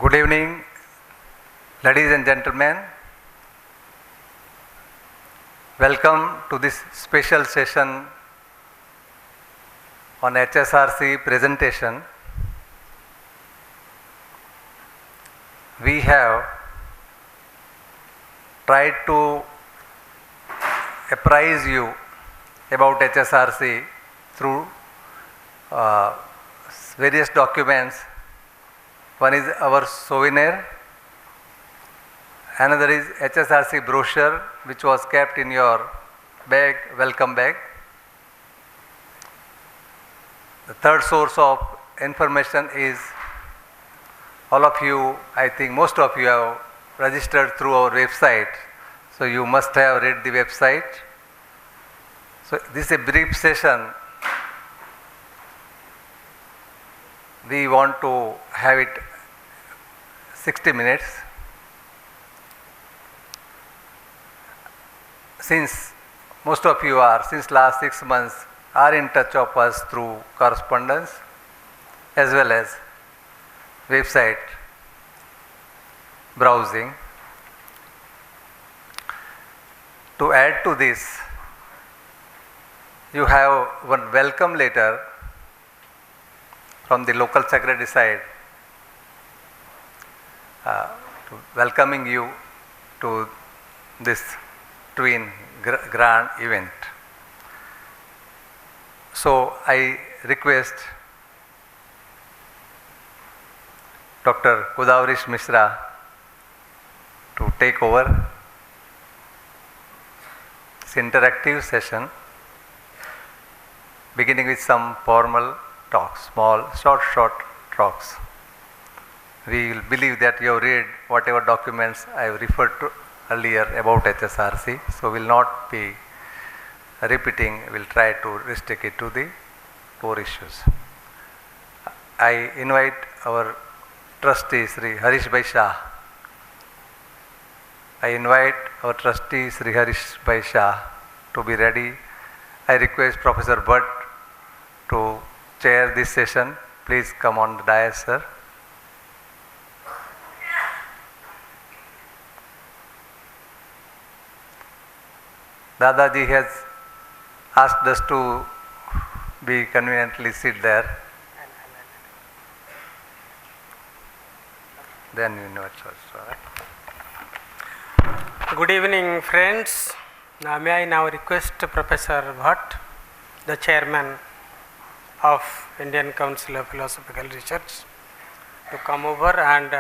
Good evening, ladies and gentlemen. Welcome to this special session on HSRC presentation. We have tried to apprise you about HSRC through various documents. One is our souvenir, another is HSRC brochure which was kept in your bag, welcome bag. The third source of information is all of you, I think most of you have registered through our website, so you must have read the website. So this is a brief session. We want to have it 60 minutes. Since most of you are, since last 6 months, are in touch of us through correspondence as well as website browsing. To add to this, you have one welcome letter from the local secretary side welcoming you to this twin grand event. So I request Dr. Kudavrish Mishra to take over this interactive session, beginning with some formal talks, short talks. We will believe that you have read whatever documents I have referred to earlier about HSRC, so will not be repeating, we will try to restrict it to the core issues. I invite our trustee Sri Harish Bhai Shah. I invite our trustee Sri Harish Bhai Shah to be ready. I request Professor Bhatt to chair this session. Please come on the dais, sir. Dadaji has asked us to be conveniently sit there. Then you know it's also, right? Good evening, friends. May I now request Professor Bhatt, the chairman of Indian Council of Philosophical Research, to come over and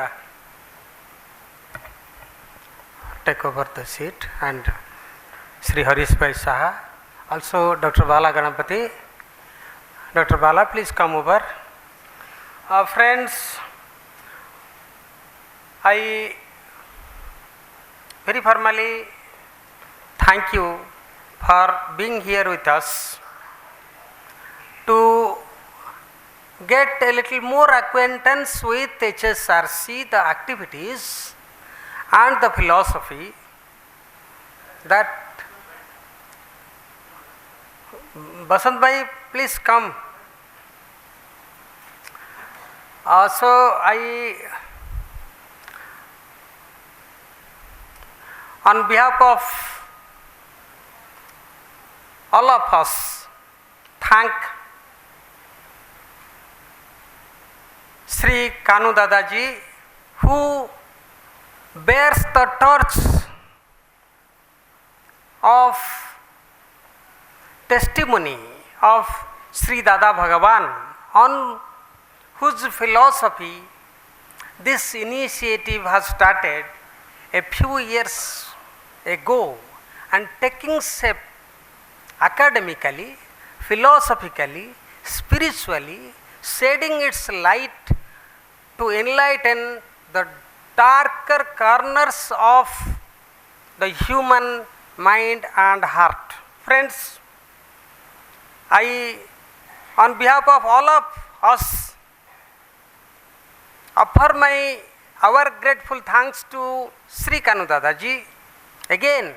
take over the seat, and Sri Harish Bhai Shah, also Dr. Bala Ganapati. Dr. Bala, please come over. Friends, I very formally thank you for being here with us to get a little more acquaintance with HSRC, the activities and the philosophy that Basant Bhai, please come. So on behalf of all of us, thank Sri Kanu Dadaji, who bears the torch of testimony of Sri Dada Bhagavan, on whose philosophy this initiative has started a few years ago and taking shape academically, philosophically, spiritually, shedding its light to enlighten the darker corners of the human mind and heart. Friends, I, on behalf of all of us, offer our grateful thanks to Sri Kanu Dadaji again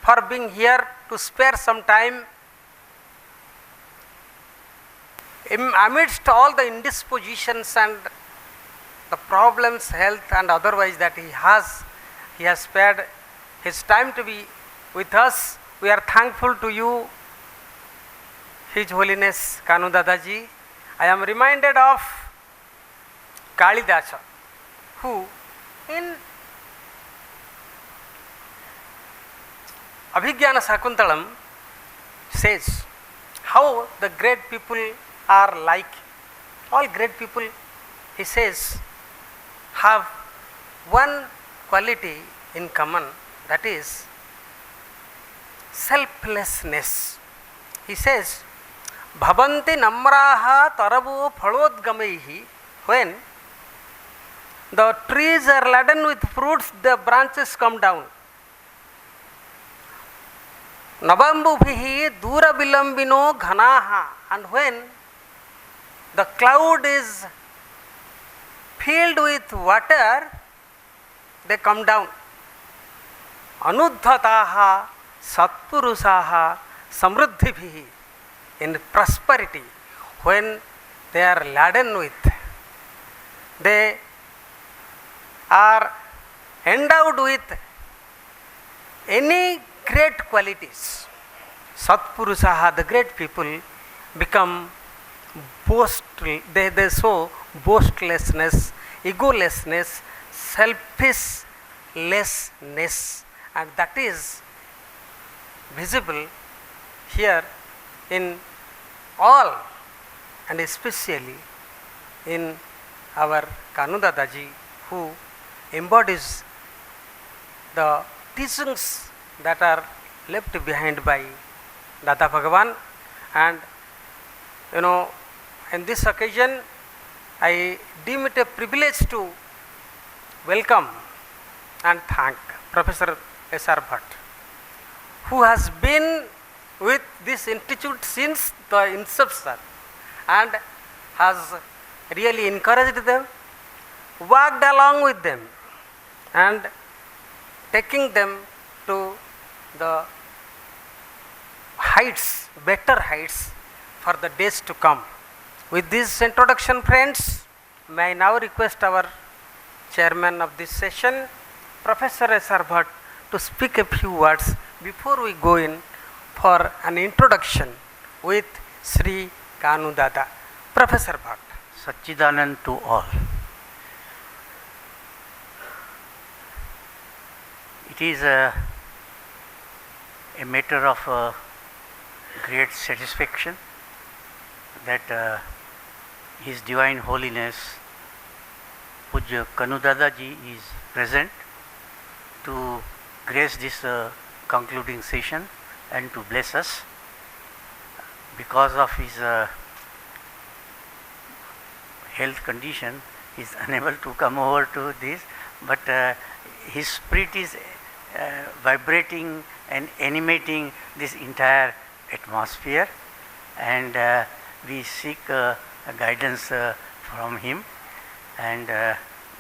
for being here to spare some time amidst all the indispositions and the problems, health and otherwise that he has spared his time to be with us. We are thankful to you, His Holiness Kanu Dadaji. I am reminded of Kalidasa, who in Abhigyana Sakuntalam says how the great people are like. All great people, he says, have one quality in common, that is selflessness. He says, Bhavanti namraha taravu phalodgamaihi. When the trees are laden with fruits, the branches come down. Navambubhihi dura bilambino ghanaha. And when the cloud is filled with water, they come down. Anuddhataha satpurusaha samruddhibhihi. In prosperity, when they are laden with, they are endowed with any great qualities. Satpurusaha, the great people, become they show boastlessness, egolessness, selfishness, and that is visible here in all, and especially in our Kanu Dadaji, who embodies the teachings that are left behind by Dada Bhagavan. And in this occasion, I deem it a privilege to welcome and thank Professor S.R. Bhatt, who has been with this institute since the inception and has really encouraged them, worked along with them, and taking them to the heights, better heights for the days to come. With this introduction, friends, may I now request our chairman of this session, Professor S.R. Bhatt, to speak a few words before we go in for an introduction with Sri Kanu Dada. Professor Bhatt. Satchidanand to all. It is a matter of great satisfaction that His Divine Holiness Pujya Kanu Dadaji is present to grace this concluding session and to bless us. Because of his health condition, he is unable to come over to this, but his spirit is vibrating and animating this entire atmosphere, and we seek guidance from him, and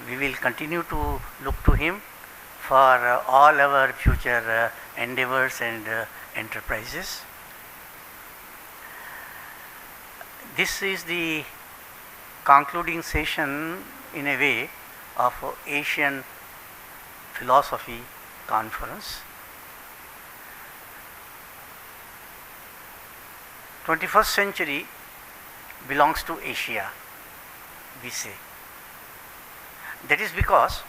we will continue to look to him for all our future endeavors and enterprises. This is the concluding session in a way of Asian Philosophy Conference. 21st century belongs to Asia, we say. That is because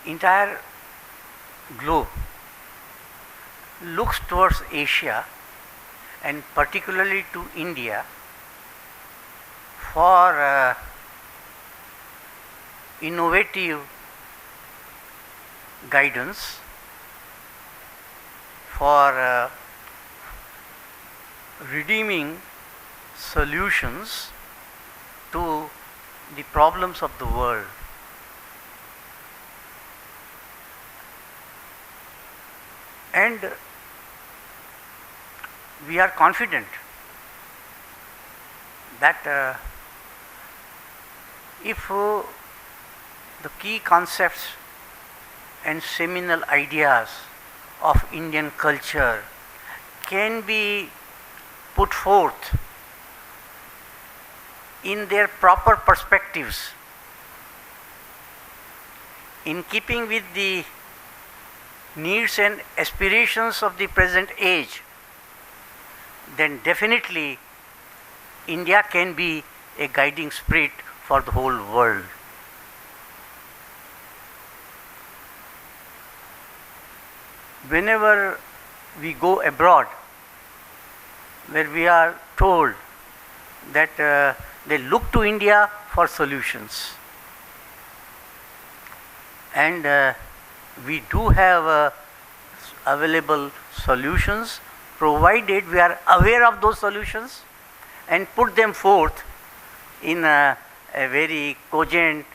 entire globe looks towards Asia and particularly to India for innovative guidance, for redeeming solutions to the problems of the world. And we are confident that if the key concepts and seminal ideas of Indian culture can be put forth in their proper perspectives, in keeping with the needs and aspirations of the present age, then definitely India can be a guiding spirit for the whole world. Whenever we go abroad, where we are told that they look to India for solutions, and we do have available solutions, provided we are aware of those solutions and put them forth in a very cogent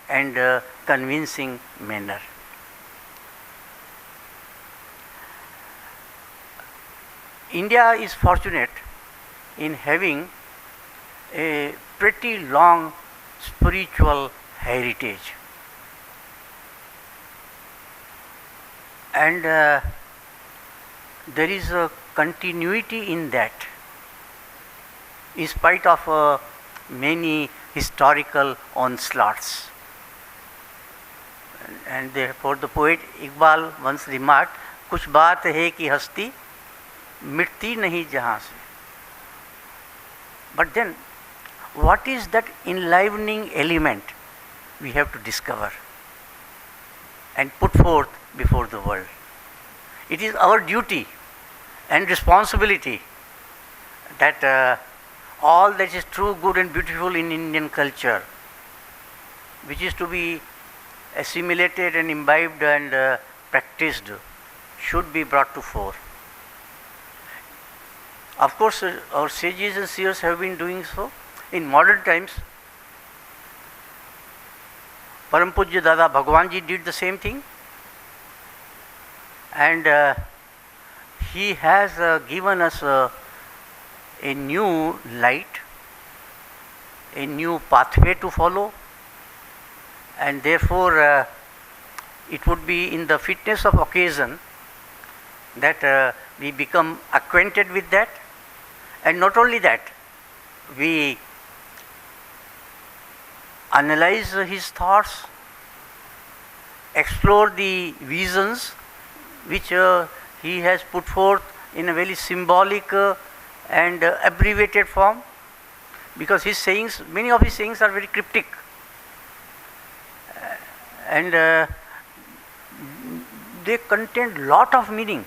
and convincing manner. India is fortunate in having a pretty long spiritual heritage, and there is a continuity in that, in spite of many historical onslaughts. And therefore the poet Iqbal once remarked, कुछ बात है कि हस्ती मिटती नहीं जहाँ से. But then, what is that enlivening element we have to discover and put forth before the world? It is our duty and responsibility that all that is true, good and beautiful in Indian culture, which is to be assimilated and imbibed and practiced, should be brought to fore. Of course, our sages and seers have been doing so. In modern times, Param Pujya Dada Bhagwan Ji did the same thing, and he has given us a new light, a new pathway to follow, and therefore it would be in the fitness of occasion that we become acquainted with that, and not only that, we analyze his thoughts, explore the visions which he has put forth in a very symbolic and abbreviated form, because his sayings, many of his sayings are very cryptic, and they contain lot of meaning.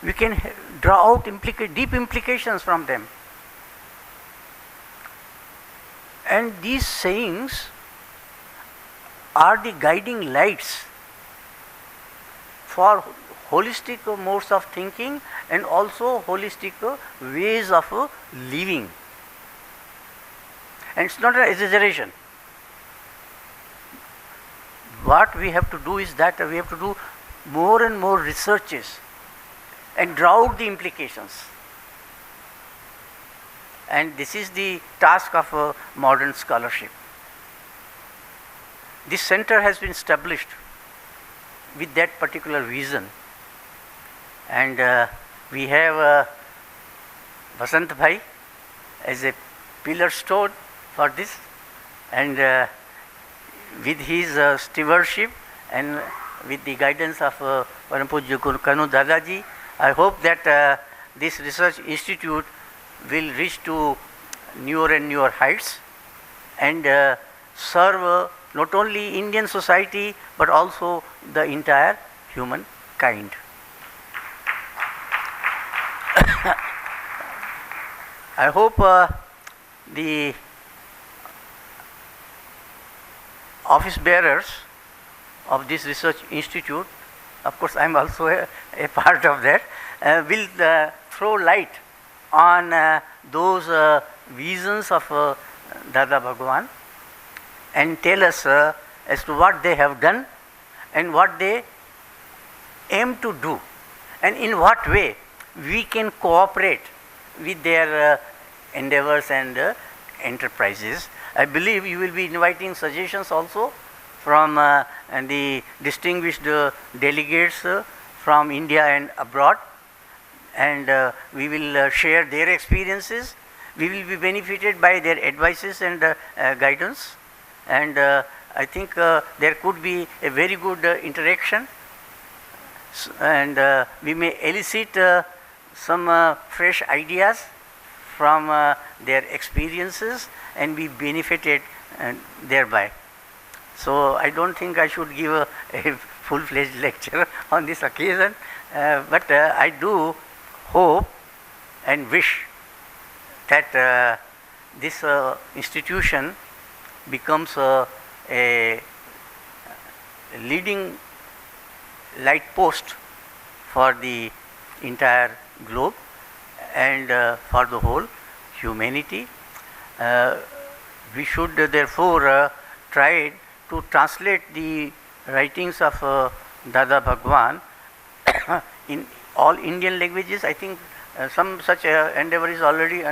We can draw out deep implications from them. And these sayings are the guiding lights for holistic modes of thinking and also holistic ways of living. And it's not an exaggeration. What we have to do is that we have to do more and more researches and draw out the implications. And this is the task of modern scholarship. This center has been established with that particular vision, and we have Vasant Bhai as a pillar stone for this, and with his stewardship and with the guidance of Param Pujya Kanu Dadaji, I hope that this research institute will reach to newer and newer heights and serve not only Indian society but also the entire humankind. I hope the office bearers of this research institute, of course I am also a part of that, will throw light on those visions of Dada Bhagwan and tell us as to what they have done and what they aim to do, and in what way we can cooperate with their endeavors and enterprises. I believe you will be inviting suggestions also from the distinguished delegates from India and abroad, and we will share their experiences we will be benefited by their advices and guidance, and I think there could be a very good interaction, and we may elicit some fresh ideas from their experiences and be benefited thereby. So I don't think I should give a full-fledged lecture on this occasion, but I do hope and wish that this institution becomes a leading light post for the entire globe and for the whole humanity. We should therefore try to translate the writings of Dada Bhagwan in all Indian languages. I think some such endeavor is already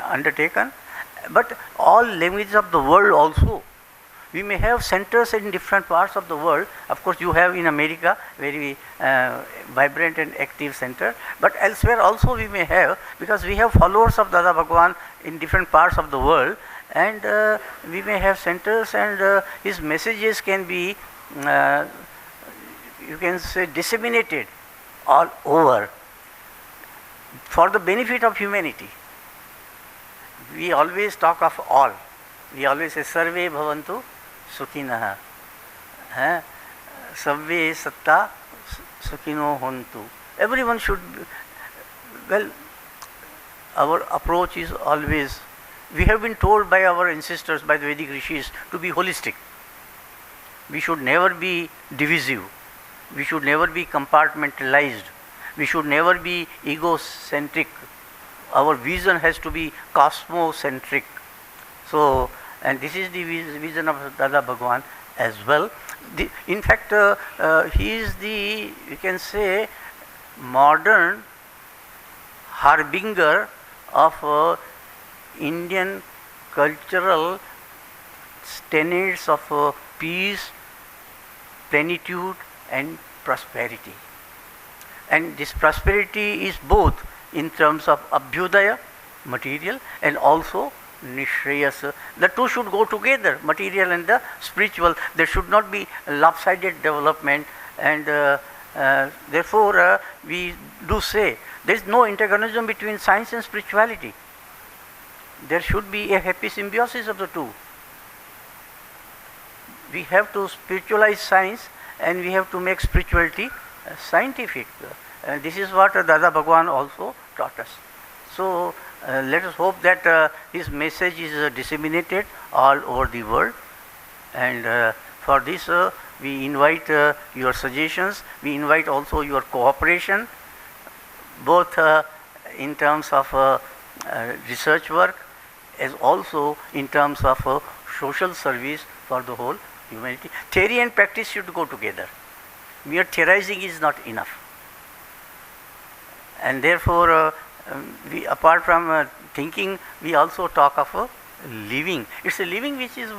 undertaken, but all languages of the world also. We may have centers in different parts of the world. Of course, you have in America very vibrant and active center, but elsewhere also we may have, because we have followers of Dada Bhagwan in different parts of the world, and we may have centers, and his messages can be, you can say, disseminated all over for the benefit of humanity. We always talk of all. We always say sarve bhavantu sukhinah, sarve satta sukhino hontu. Everyone should be, well, our approach is always, we have been told by our ancestors, by the Vedic rishis, to be holistic. We should never be divisive. We should never be compartmentalized. We should never be egocentric. Our vision has to be cosmocentric. So, and this is the vision of Dada Bhagwan as well. In fact, he is the, you can say, modern harbinger of Indian cultural tenets of peace, plenitude and prosperity. And this prosperity is both in terms of abhyudaya, material, and also nishreyas. The two should go together, material and the spiritual. There should not be lopsided development, and therefore we do say there is no antagonism between science and spirituality. There should be a happy symbiosis of the two. We have to spiritualize science and we have to make spirituality scientific. This is what Dada Bhagwan also taught us. So let us hope that his message is disseminated all over the world, and for this we invite your suggestions, we invite also your cooperation, both in terms of research work as also in terms of social service for the whole humanity. Theory and practice should go together. Mere theorizing is not enough. And therefore, we, apart from thinking, we also talk of living. It's a living which is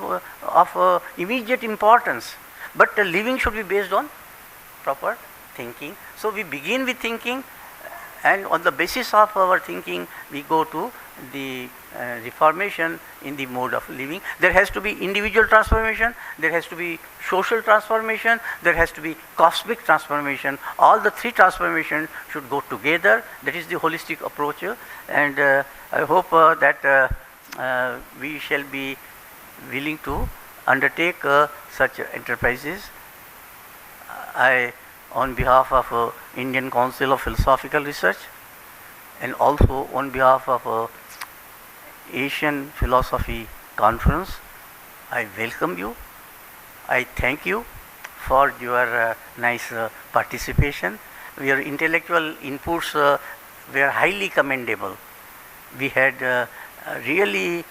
of immediate importance, but the living should be based on proper thinking. So we begin with thinking, and on the basis of our thinking, we go to the reformation in the mode of living. There has to be individual transformation, there has to be social transformation, there has to be cosmic transformation. All the three transformations should go together. That is the holistic approach, and I hope that we shall be willing to undertake such enterprises. I, on behalf of Indian Council of Philosophical Research, and also on behalf of Asian Philosophy Conference, I welcome you. I thank you for your nice participation. Your intellectual inputs were highly commendable. We had really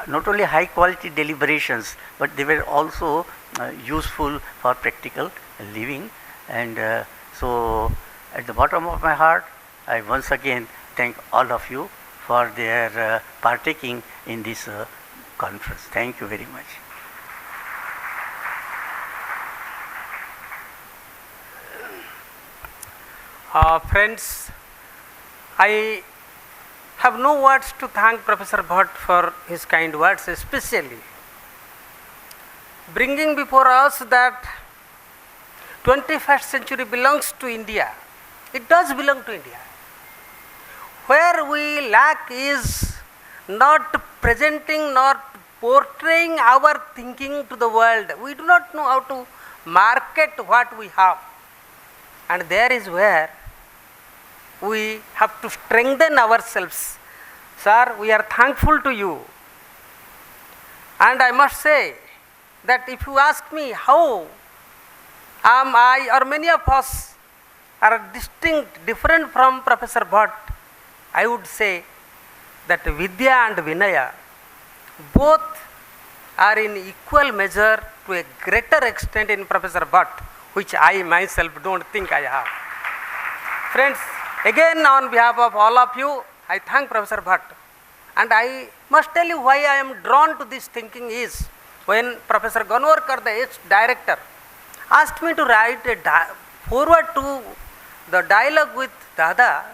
not only high quality deliberations, but they were also useful for practical living. And so at the bottom of my heart, I once again thank all of you for their partaking in this conference. Thank you very much. Friends, I have no words to thank Professor Bhatt for his kind words, especially bringing before us that 21st century belongs to India. It does belong to India. Where we lack is not presenting, not portraying our thinking to the world. We do not know how to market what we have. And there is where we have to strengthen ourselves. Sir, we are thankful to you. And I must say that if you ask me how am I or many of us are distinct, different from Professor Bhatt, I would say that Vidya and Vinaya both are in equal measure to a greater extent in Professor Bhatt, which I myself don't think I have. Friends, again on behalf of all of you, I thank Professor Bhatt. And I must tell you why I am drawn to this thinking is when Professor Ganwarkar, the H director, asked me to write a forward to the dialogue with Dada,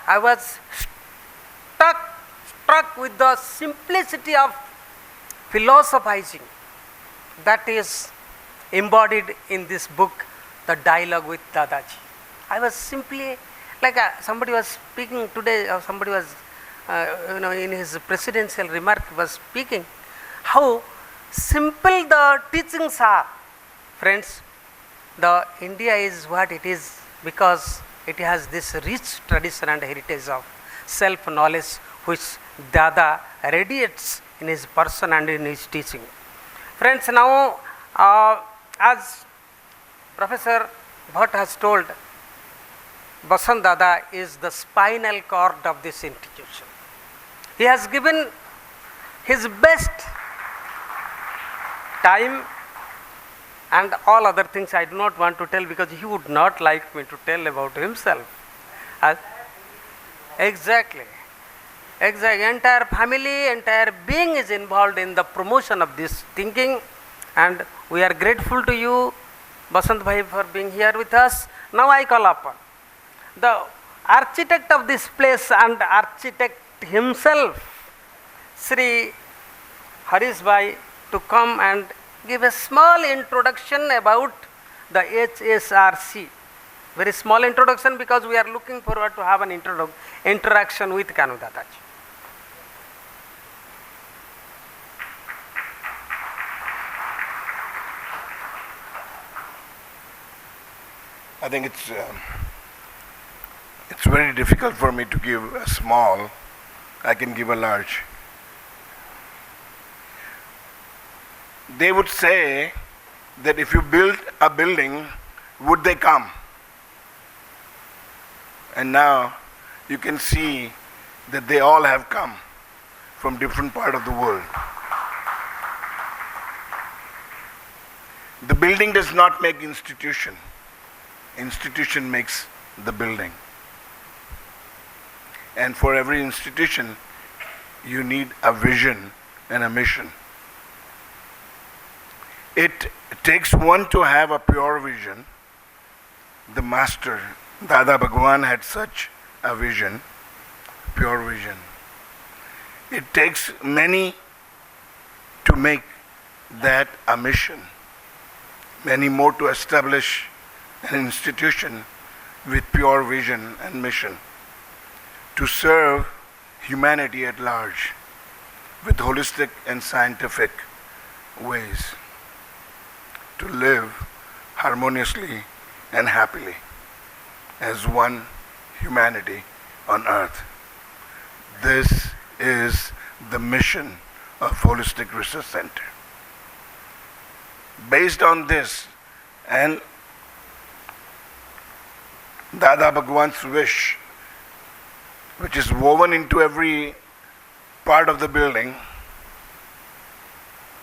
I was struck with the simplicity of philosophizing that is embodied in this book, The Dialogue with Dadaji. I was simply like somebody was speaking today, or somebody was, in his presidential remark was speaking, how simple the teachings are. Friends, the India is what it is because it has this rich tradition and heritage of self-knowledge which Dada radiates in his person and in his teaching. Friends, now as Professor Bhatt has told, Basant Dada is the spinal cord of this institution. He has given his best time and all other things I do not want to tell because he would not like me to tell about himself. Exactly. Entire family, entire being is involved in the promotion of this thinking, and we are grateful to you, Basant Bhai, for being here with us. Now I call upon the architect of this place and architect himself, Sri Harish Bhai, to come and give a small introduction about the HSRC. Very small introduction because we are looking forward to have an interaction with Kanu Dadaji. I think it's very difficult for me to give a small. I can give a large. They would say that if you build a building, would they come? And now you can see that they all have come from different part of the world. The building does not make institution. Institution makes the building. And for every institution, you need a vision and a mission. It takes one to have a pure vision. The master, Dada Bhagwan, had such a vision, pure vision. It takes many to make that a mission, many more to establish an institution with pure vision and mission, to serve humanity at large with holistic and scientific ways, to live harmoniously and happily as one humanity on earth. This is the mission of Holistic Research Center. Based on this and Dada Bhagwan's wish, which is woven into every part of the building,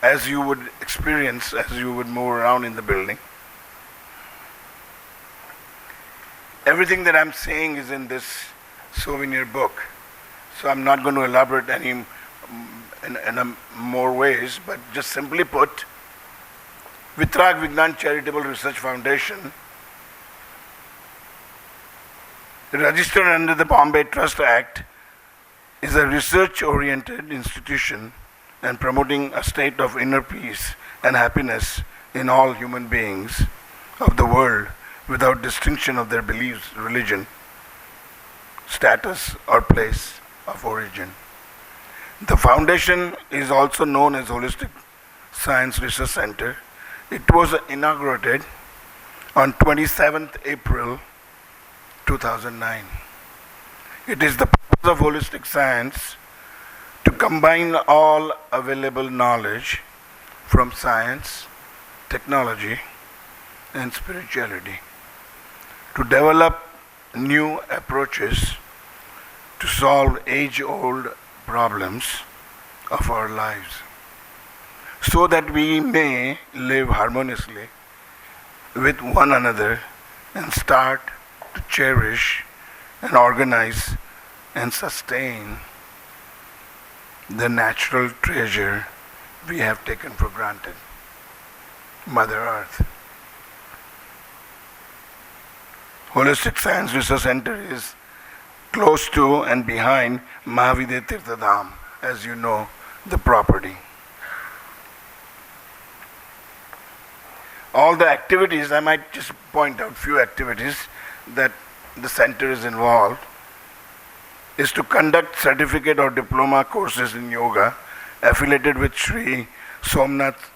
as you would experience, as you would move around in the building. Everything that I'm saying is in this souvenir book, so I'm not going to elaborate any in more ways, but just simply put, Vitrag Vignan Charitable Research Foundation, registered under the Bombay Trust Act, is a research-oriented institution and promoting a state of inner peace and happiness in all human beings of the world without distinction of their beliefs, religion, status, or place of origin. The foundation is also known as Holistic Science Research Center. It was inaugurated on 27th April 2009. It is the purpose of holistic science to combine all available knowledge from science, technology, and spirituality to develop new approaches to solve age-old problems of our lives so that we may live harmoniously with one another and start to cherish and organize and sustain the natural treasure we have taken for granted, Mother Earth. Holistic Science Research Center is close to and behind Mahavidya Tirtha Dham, as you know, the property. All the activities, I might just point out few activities that the center is involved, is to conduct certificate or diploma courses in yoga affiliated with Sri Somnath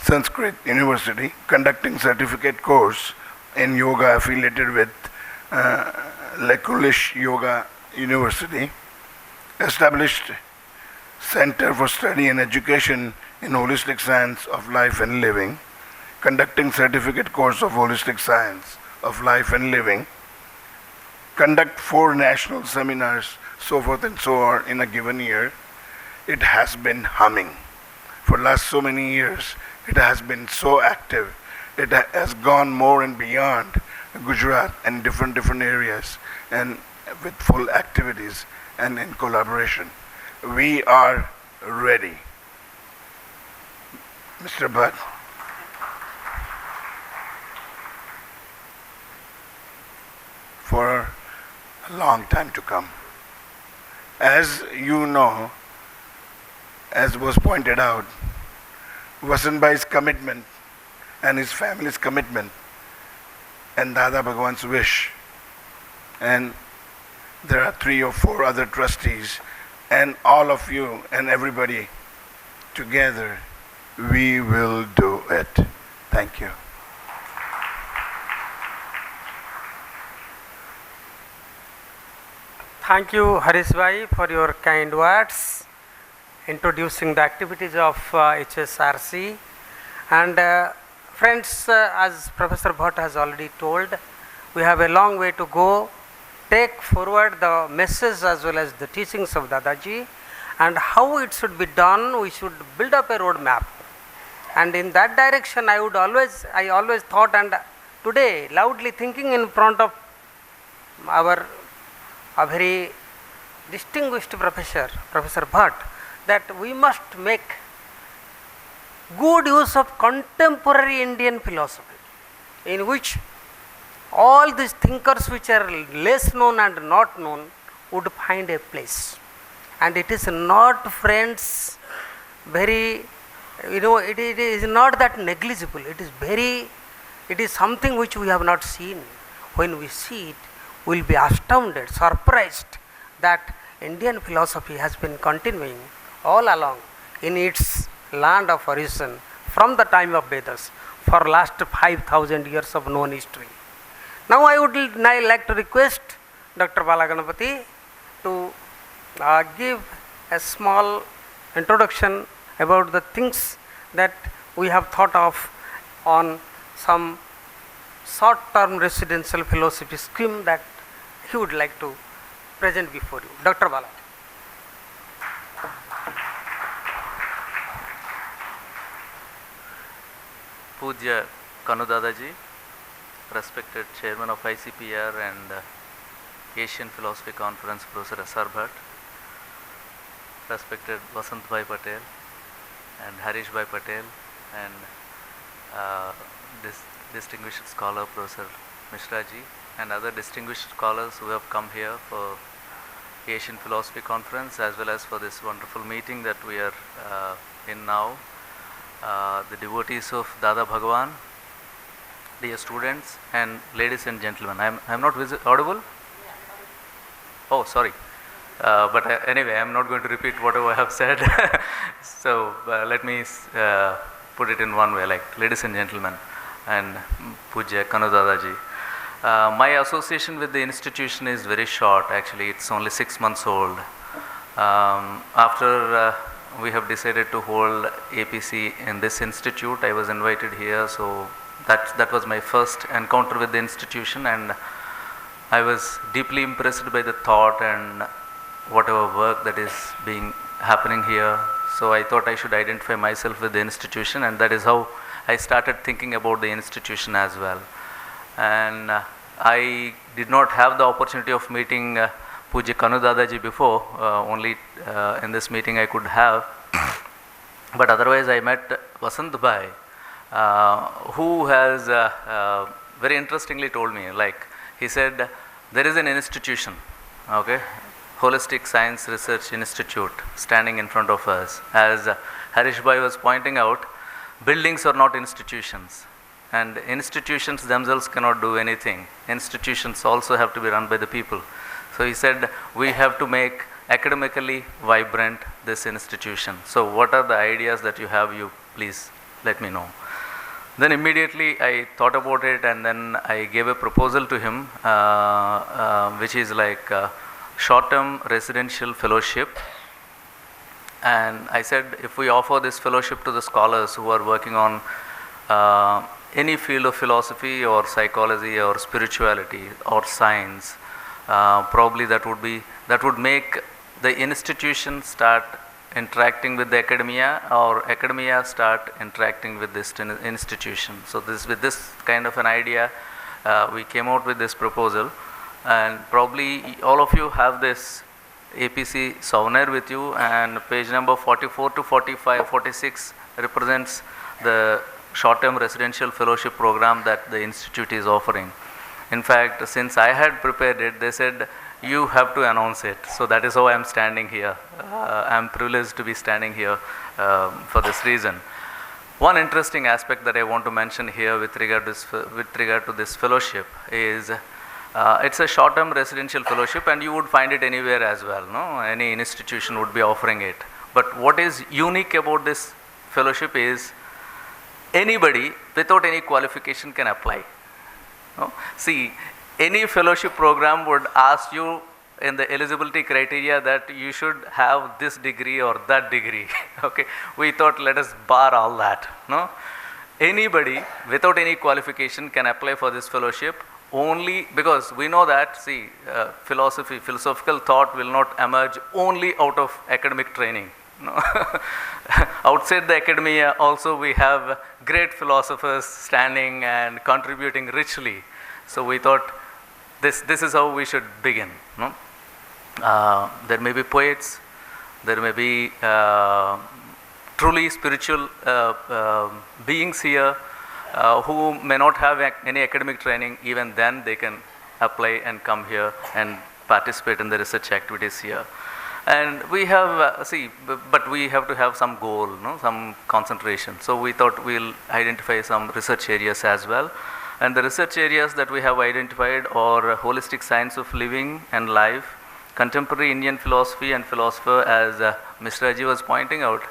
Sanskrit University, conducting certificate course in yoga affiliated with Lakulish Yoga University, established Center for Study and Education in Holistic Science of Life and Living, conducting certificate course of Holistic Science of Life and Living, conduct 4 national seminars, so forth and so on in a given year. It has been humming. For last so many years, it has been so active. It has gone more and beyond Gujarat and different areas and with full activities and in collaboration. We are ready. Mr. Bhatt. For a long time to come. As you know, as was pointed out, Vasant Bhai's commitment and his family's commitment and Dada Bhagwan's wish, and there are 3 or 4 other trustees, and all of you and everybody together, we will do it. Thank you. Thank you, Harish Bhai, for your kind words introducing the activities of HSRC. And friends, as Professor Bhatt has already told, we have a long way to go. Take forward the message as well as the teachings of Dadaji, and how it should be done. We should build up a road map, and in that direction I always thought, and today loudly thinking in front of our a very distinguished professor, Professor Bhatt, that we must make good use of contemporary Indian philosophy, in which all these thinkers which are less known and not known would find a place. And it is not, friends, very, it is not that negligible. It is something which we have not seen. When we see it, we will be astounded, surprised that Indian philosophy has been continuing all along in its land of origin from the time of Vedas for last 5,000 years of known history. Now I would like to request Dr. Balaganapati to give a small introduction about the things that we have thought of on some short-term residential philosophy scheme that he would like to present before you. Dr. Bala. Pujya Kanu Dadaji, respected Chairman of ICPR and Asian Philosophy Conference, Professor S.R. Bhatt, respected Vasant Bhai Patel and Harish Bhai Patel, and this distinguished scholar Professor Mishra ji, and other distinguished scholars who have come here for Asian Philosophy Conference, as well as for this wonderful meeting that we are in now. The devotees of Dada Bhagwan, dear students and ladies and gentlemen. I'm not audible? Oh, sorry. But anyway, I'm not going to repeat whatever I have said. So let me put it in one way, like ladies and gentlemen and Pujya Kanudadaji. My association with the institution is very short. Actually, it's only 6 months old. After we have decided to hold APC in this institute, I was invited here, so that was my first encounter with the institution, and I was deeply impressed by the thought and whatever work that is being happening here. So I thought I should identify myself with the institution, and that is how I started thinking about the institution as well. And I did not have the opportunity of meeting Pujya Kanudadaji before, only in this meeting I could have. But otherwise I met Vasant Bhai, who has very interestingly told me, like he said, there is an institution, okay, Holistic Science Research Institute standing in front of us. As Harish Bhai was pointing out, buildings are not institutions, and institutions themselves cannot do anything. Institutions also have to be run by the people. So he said, we have to make academically vibrant this institution. So what are the ideas that you have? You please let me know. Then immediately I thought about it, and then I gave a proposal to him, which is like short-term residential fellowship. And I said, if we offer this fellowship to the scholars who are working on any field of philosophy or psychology or spirituality or science, probably that would make the institution start interacting with the academia, or academia start interacting with this institution. So with this kind of an idea, we came out with this proposal, and probably all of you have this APC souvenir with you, and page number 44 to 45, 46 represents the short-term residential fellowship program that the institute is offering. In fact, since I had prepared it, they said, you have to announce it. So that is how I am standing here. I am privileged to be standing here for this reason. One interesting aspect that I want to mention here with regard to this fellowship is it's a short-term residential fellowship, and you would find it anywhere as well. No, any institution would be offering it. But what is unique about this fellowship is anybody without any qualification can apply. No? See, any fellowship program would ask you in the eligibility criteria that you should have this degree or that degree. Okay, we thought let us bar all that. No, anybody without any qualification can apply for this fellowship, only because we know that, see, philosophical thought will not emerge only out of academic training. No. Outside the academia also we have great philosophers standing and contributing richly. So we thought this is how we should begin. No? There may be poets, there may be truly spiritual beings here who may not have any academic training. Even then they can apply and come here and participate in the research activities here. And we have, but we have to have some goal, no? Some concentration. So we thought we'll identify some research areas as well. And the research areas that we have identified are holistic science of living and life, contemporary Indian philosophy and philosopher, as Mr. Raji was pointing out.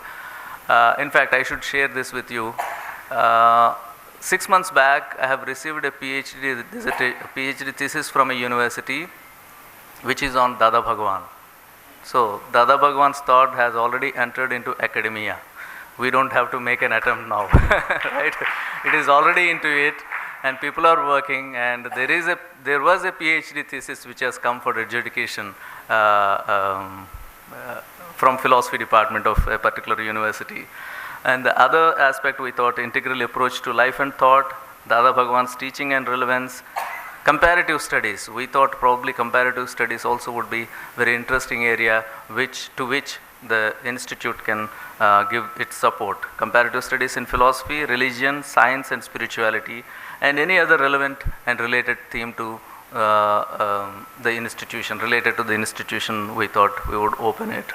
In fact, I should share this with you. 6 months back, I have received a PhD thesis from a university which is on Dada Bhagwan. So Dada Bhagwan's thought has already entered into academia. We don't have to make an attempt now, right? It is already into it, and people are working, and there was a PhD thesis which has come for adjudication from philosophy department of a particular university. And the other aspect, we thought integral approach to life and thought, Dada Bhagwan's teaching and relevance, comparative studies. We thought probably comparative studies also would be very interesting area to which the institute can give its support. Comparative studies in philosophy, religion, science and spirituality, and any other relevant and related theme to the institution, related to the institution, we thought we would open it.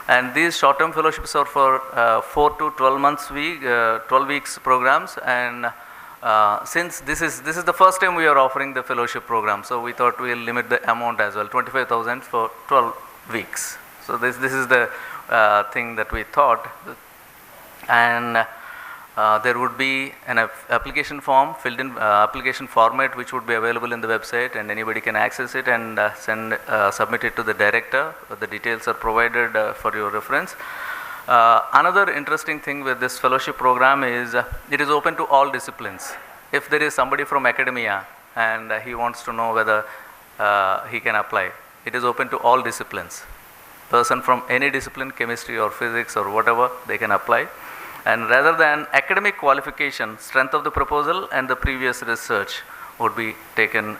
And these short-term fellowships are for 4 to 12 months 12 weeks programs, and since this is the first time we are offering the fellowship program, so we thought we'll limit the amount as well, 25,000 for 12 weeks. So this is the thing that we thought, and there would be an application form filled in application format which would be available in the website, and anybody can access it and submit it to the director. The details are provided for your reference. Another interesting thing with this fellowship program is it is open to all disciplines. If there is somebody from academia and he wants to know whether he can apply, it is open to all disciplines. Person from any discipline, chemistry or physics or whatever, they can apply. And rather than academic qualification, strength of the proposal and the previous research would be taken,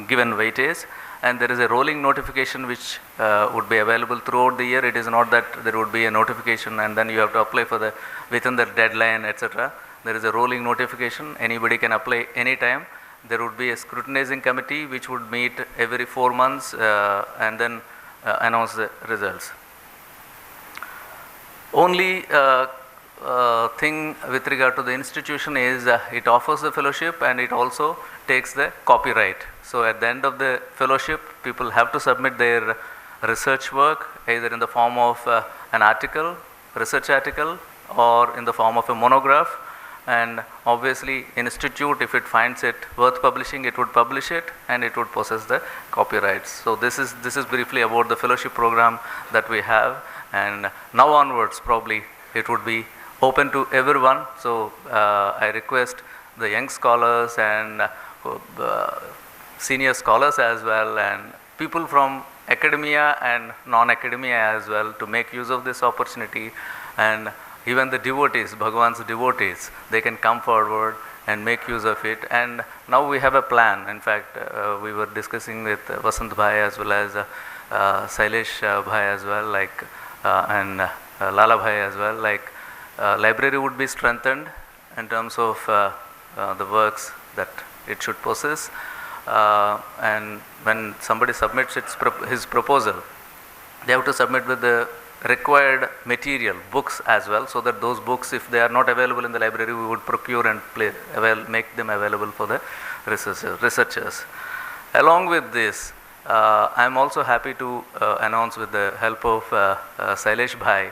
given weightage. And there is a rolling notification which would be available throughout the year. It is not that there would be a notification and then you have to apply for within the deadline, etc. There is a rolling notification. Anybody can apply anytime. There would be a scrutinizing committee which would meet every 4 months and then announce the results. Only thing with regard to the institution is it offers the fellowship and it also takes the copyright. So at the end of the fellowship, people have to submit their research work either in the form of an article, research article, or in the form of a monograph. And obviously institute, if it finds it worth publishing, it would publish it and it would possess the copyrights. So this is briefly about the fellowship program that we have, and now onwards probably it would be open to everyone. So I request the young scholars and senior scholars as well, and people from academia and non-academia as well, to make use of this opportunity. And even the devotees, Bhagavan's devotees, they can come forward and make use of it. And now we have a plan. In fact, we were discussing with Vasant Bhai as well as Sailesh Bhai as well, and Lala Bhai as well, library would be strengthened in terms of the works that it should possess. And when somebody submits his proposal, they have to submit with the required material, books as well, so that those books, if they are not available in the library, we would procure and make them available for the researchers. Along with this, I am also happy to announce, with the help of Sailesh Bhai,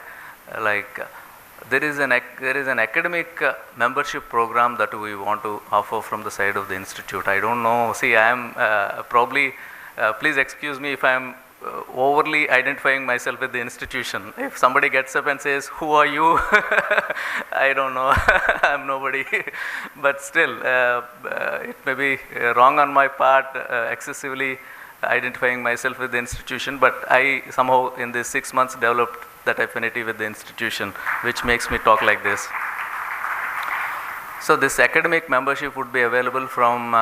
there is an academic membership program that we want to offer from the side of the institute. I don't know, see, I am probably, please excuse me if I am overly identifying myself with the institution. If somebody gets up and says, "Who are you?" I don't know, I'm nobody. But still, it may be wrong on my part, excessively identifying myself with the institution, but I somehow in these 6 months developed that affinity with the institution, which makes me talk like this. So this academic membership would be available from,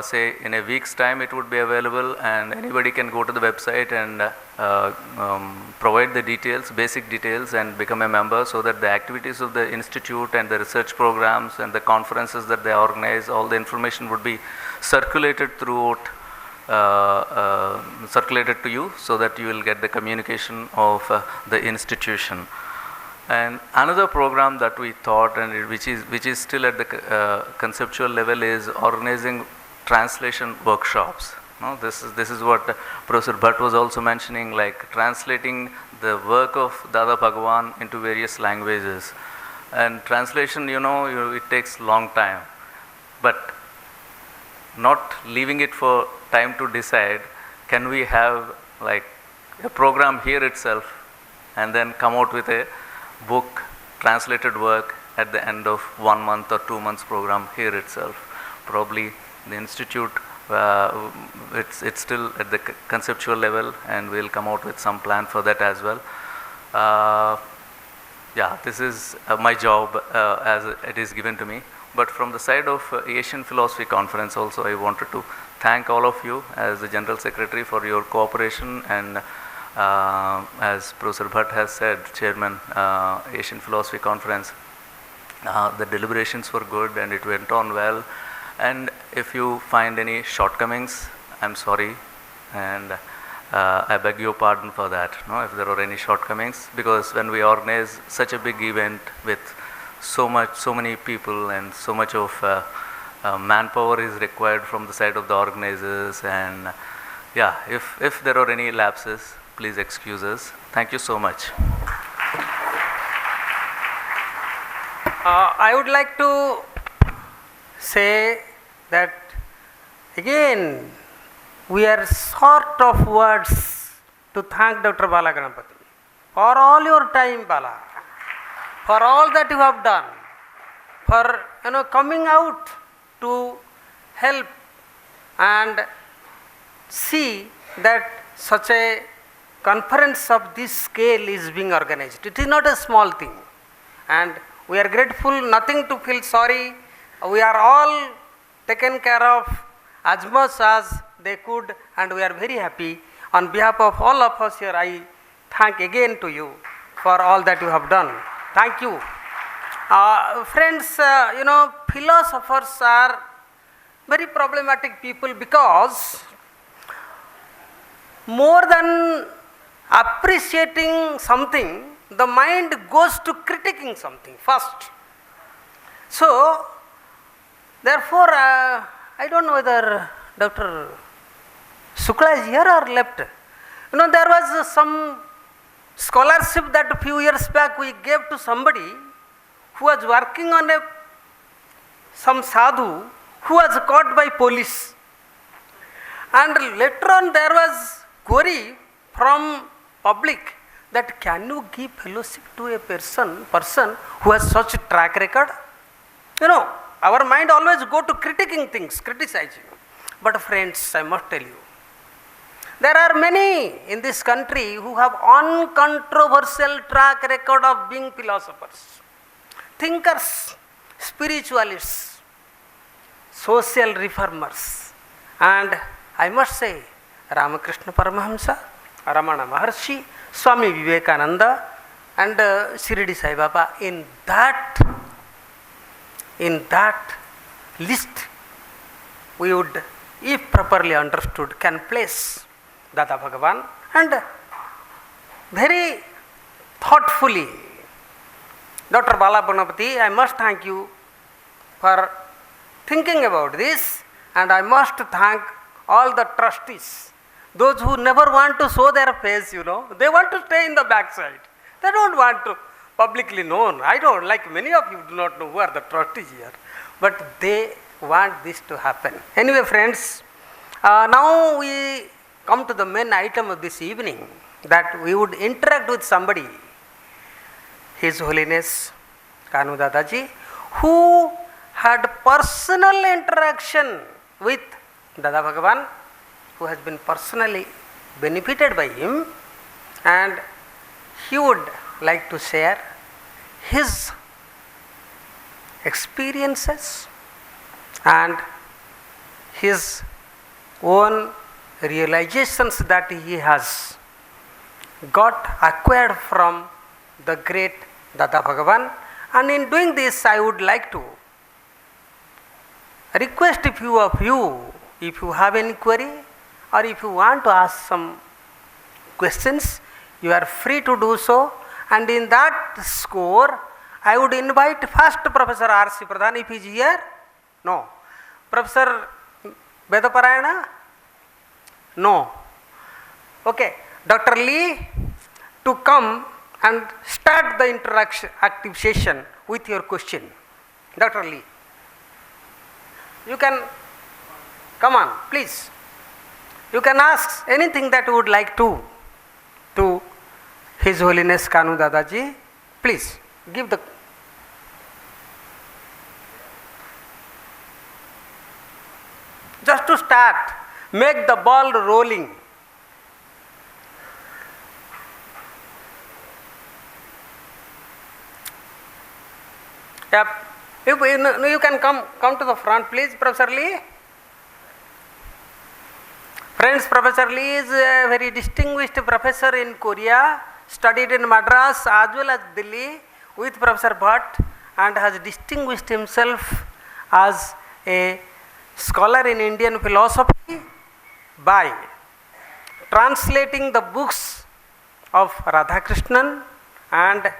say, in a week's time it would be available, and anybody can go to the website and provide the details, basic details, and become a member, so that the activities of the institute and the research programs and the conferences that they organize, all the information would be circulated throughout, circulated to you, so that you will get the communication of the institution. And another program that we thought, and which is still at the conceptual level, is organizing translation workshops. No, this is what Professor Bhatt was also mentioning, like translating the work of Dada Bhagavan into various languages. And translation, it takes long time, but not leaving it for time to decide, can we have like a program here itself and then come out with a book, translated work at the end of 1 month or 2 months program here itself. Probably the institute, it's still at the conceptual level, and we'll come out with some plan for that as well. Yeah, this is my job as it is given to me. But from the side of Asian Philosophy Conference also, I wanted to thank all of you as the General Secretary for your cooperation, and as Professor Bhatt has said, Chairman, Asian Philosophy Conference, the deliberations were good and it went on well. And if you find any shortcomings, I'm sorry, and I beg your pardon for that, no, if there are any shortcomings, because when we organize such a big event with so many people and so much of manpower is required from the side of the organizers, and yeah, if there are any lapses, please excuse us. Thank you so much. I would like to say that again we are short of words to thank Dr. Bala Ganapati for all your time, Bala, for all that you have done, for coming out to help and see that such a conference of this scale is being organized. It is not a small thing, and we are grateful, nothing to feel sorry. We are all taken care of as much as they could, and we are very happy. On behalf of all of us here, I thank again to you for all that you have done. Thank you. Friends, philosophers are very problematic people, because more than appreciating something, the mind goes to critiquing something first. So, therefore, I don't know whether Dr. Shukla is here or left. There was some scholarship that a few years back we gave to somebody who was working on some sadhu who was caught by police. And later on there was query from public that can you give fellowship to a person who has such a track record? Our mind always go to critiquing things, criticizing. But friends, I must tell you, there are many in this country who have uncontroversial track record of being philosophers, thinkers, spiritualists, social reformers. And I must say, Ramakrishna Paramahamsa, Ramana Maharshi, Swami Vivekananda, and Shirdi Sai Baba, in that list, we would, if properly understood, can place Dada Bhagavan. And very thoughtfully, Dr. Bala Ganapati, I must thank you for thinking about this, and I must thank all the trustees, those who never want to show their face, they want to stay in the backside. They don't want to publicly known. I don't, like many of you do not know who are the trustees here, but they want this to happen. Anyway, friends, now we come to the main item of this evening, that we would interact with somebody, His Holiness Kanu Dadaji, who had personal interaction with Dada Bhagavan, who has been personally benefited by him, and he would like to share his experiences and his own realizations that he has got acquired from the great Dada Bhagavan. And in doing this, I would like to request a few of you, if you have any query or if you want to ask some questions, you are free to do so. And in that score, I would invite first Professor R.C. Pradhan, if he is here. No. Professor Vedaparayana? No. Okay. Dr. Lee, to come and start the interactive session with your question. Dr. Lee, you can come on, please. You can ask anything that you would like to His Holiness Kanu Dadaji. Please give the. Just to start, make the ball rolling. Yep. You can come to the front, please, Professor Lee. Friends, Professor Lee is a very distinguished professor in Korea, studied in Madras as well as Delhi with Professor Bhatt, and has distinguished himself as a scholar in Indian philosophy by translating the books of Radhakrishnan and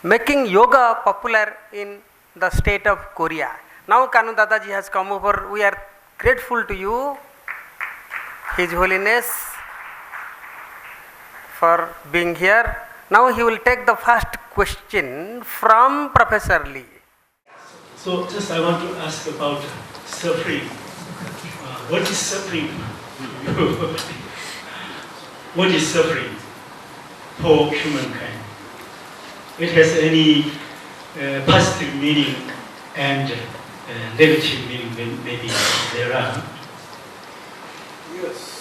making yoga popular in the state of Korea. Now Kanu Dadaji has come over. We are grateful to you, His Holiness, for being here. Now he will take the first question from Professor Lee. So just I want to ask about suffering. What is suffering? What is suffering for humankind? It has any positive meaning and negative meaning, maybe there are. Yes.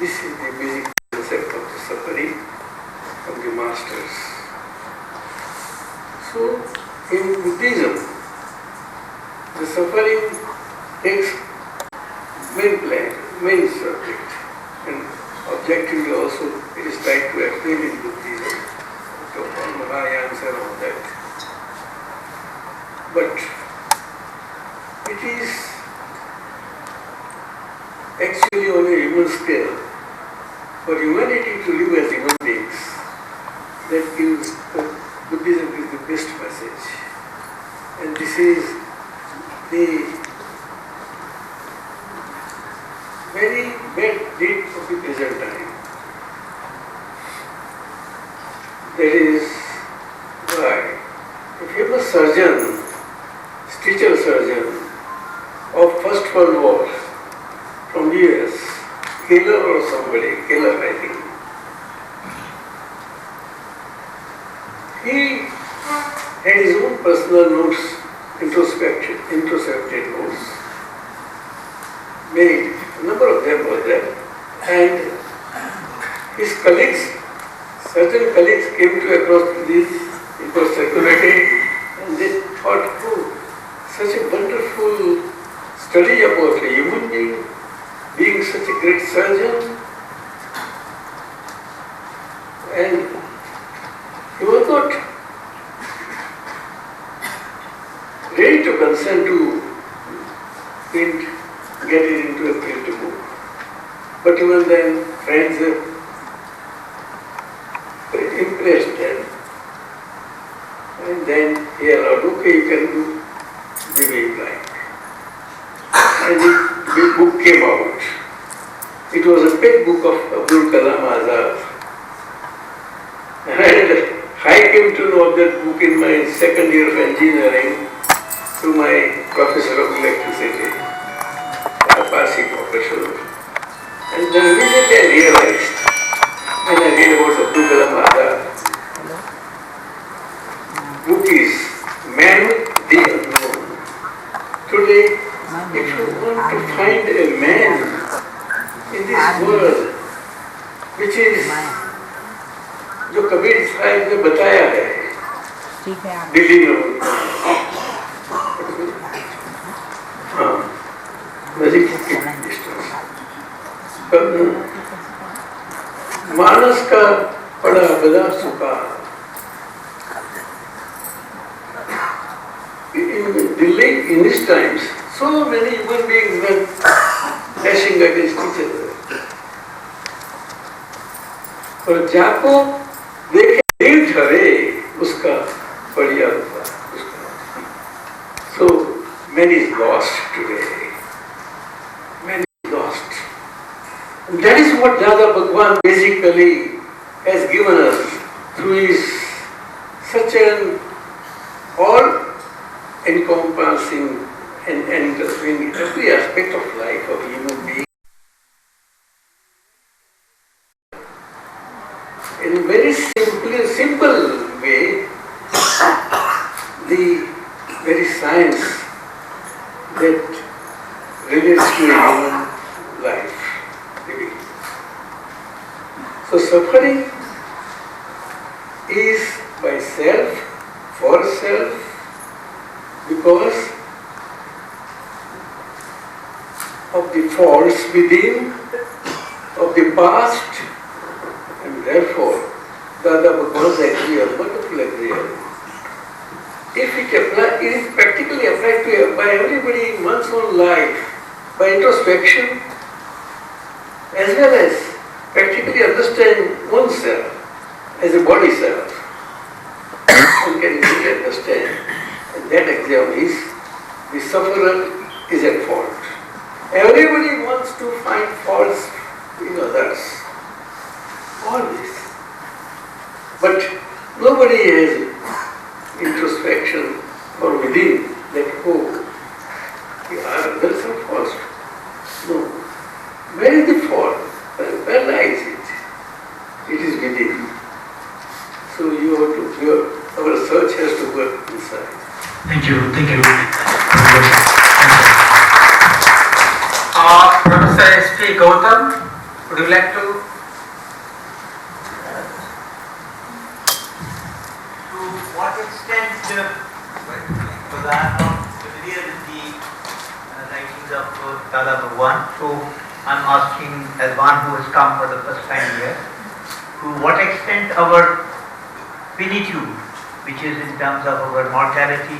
This is the basic concept of the suffering of the masters. So, in Buddhism, the suffering takes main subject, and objectively also it is tried to explain in Buddhism, on Mahayans and all that. But it is actually on a human scale, for humanity to live as human beings, that gives Buddhism is the best message. And this is the very bad deed of the present time. That is why a famous surgeon, stitcher surgeon of First World War from US, Keller or somebody, Keller I think, he had his own personal notes, introspective notes, made, a number of them were there, and his colleagues, certain colleagues came to across this, it was circulated, and they thought, oh, such a wonderful study about a human being such a great surgeon, and he was not ready to consent to get it into a print book. But even then, friends impressed them. And then he allowed, okay, you can do the way you like. And the book came out. It was a pet book of Abdul Kalam Azad. And I came to know of that book in my second year of engineering through my professor of electricity, a Parsi professor. And then immediately I realized, when I read about Abdul Kalam Azad, book is Man the Unknown. Today, if you want to find a man in this world, which is जो कबीर साहब ने बताया है दिल्ली में, हाँ नजीक की distance, मानस का बड़ा बड़ा सुखा in Delhi in these times, so many human beings were clashing against each other. और जाको देखे दिल ठहरे उसका बढ़िया रूपा उसका. So many is lost today. Many is lost. And that is what Dada Bhagwan basically Guru is such an all-encompassing and entering every aspect of life of human being in a very simple way, the very science that relates to human life. So suffering is by self, for self, because of the faults within, of the past, and therefore Dada Bhagwan's axiom, wonderful axiom. If it is practically applied to by everybody in one's own life, by introspection, as well as practically understand oneself as a body self, one can easily understand. And that axiom is, the sufferer is at fault. Everybody wants to find faults in others. Always. But nobody has introspection or within that, oh, others are faults. No. Where is the fault? Where lies it? It is within. So you have to, our search has to work inside. Thank you. Professor S.P. Gautam, would you like to? To what extent, because I am not familiar with the writings of Dada Bhagwan, so I am asking as one who has come for the first time here, to what extent our finitude, which is in terms of our mortality,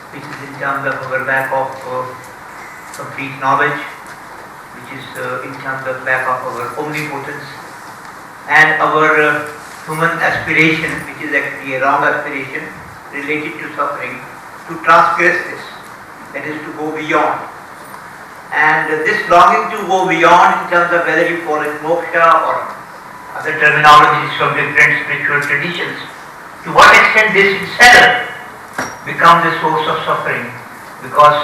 which is in terms of our lack of complete knowledge, which is in terms of lack of our omnipotence, and our human aspiration, which is actually a wrong aspiration related to suffering, to transgress this, that is to go beyond. And this longing to go beyond in terms of whether you call it moksha or other terminologies from different spiritual traditions, to what extent this itself becomes a source of suffering, because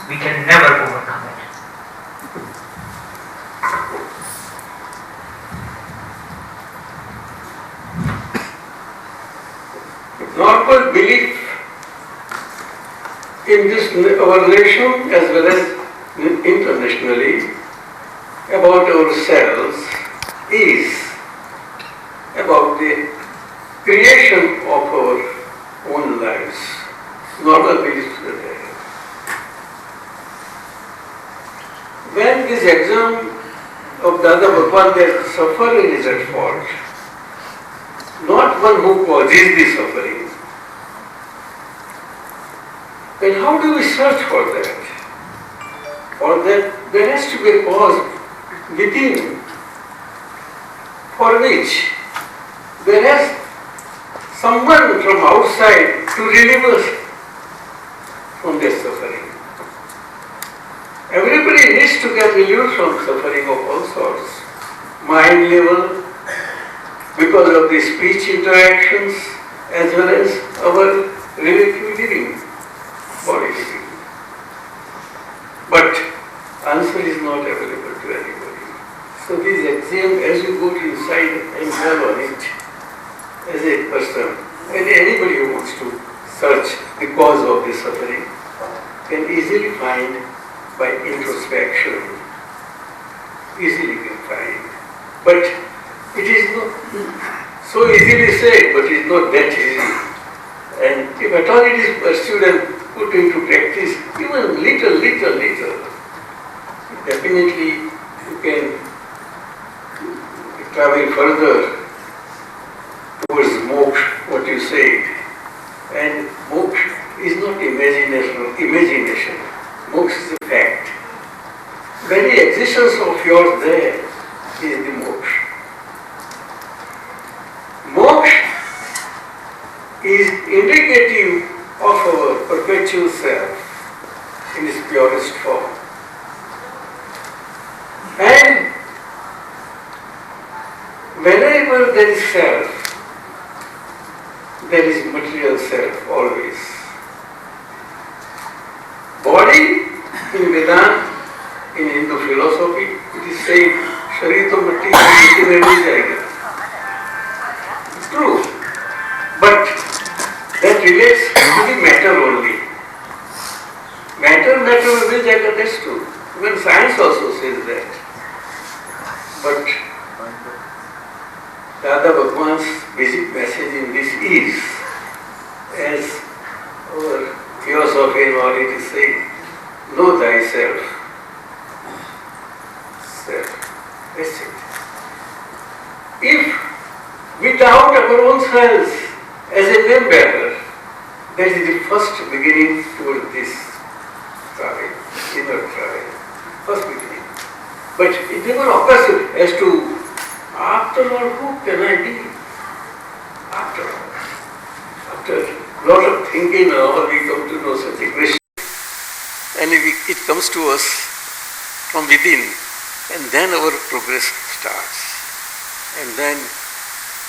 we can never overcome it. Normal belief in this, our nation as well as internationally, about ourselves is about the creation of our own lives. Normal beliefs are there. When this exam of Dada Bhagwan, that suffering is at fault, not one who causes the suffering, then how do we search for that? Or that there has to be a cause within, for which there has someone from outside to relieve us from their suffering. Everybody needs to get relieved from suffering of all sorts. Mind level, because of the speech interactions, as well as our relative living, body living. But answer is not available to anybody. So this axiom, as you go inside and dwell on it, as a person, and anybody who wants to search the cause of this suffering, can easily find by introspection. Easily can find. But it is not so easily said, but it is not that easy. And if at all it is pursued and put into practice, even little, definitely you can travel further towards moksha, what you said. And moksha is not imagination. Moksha is a fact. Very existence of yours there is the moksha. Moksha is indicative of our perpetual self in its purest form. And whenever there is self, there is material self always. Body in Vedanta, in Hindu philosophy, it is said, Sharito Mati Jayega. It's true. But that relates to the matter only. Matter will Jayega, that's true. Even science also says that. But Dada Bhagwan's basic message in this is, as our philosophy and all it is saying, know thyself. Self. That's it. If we doubt our own selves as a name bearer, that is the first beginning toward this travel, inner travel. First beginning. But it never occurs as to, after all, who can I be? After all. After a lot of thinking and all, we come to know such a question. And it comes to us from within, and then our progress starts. And then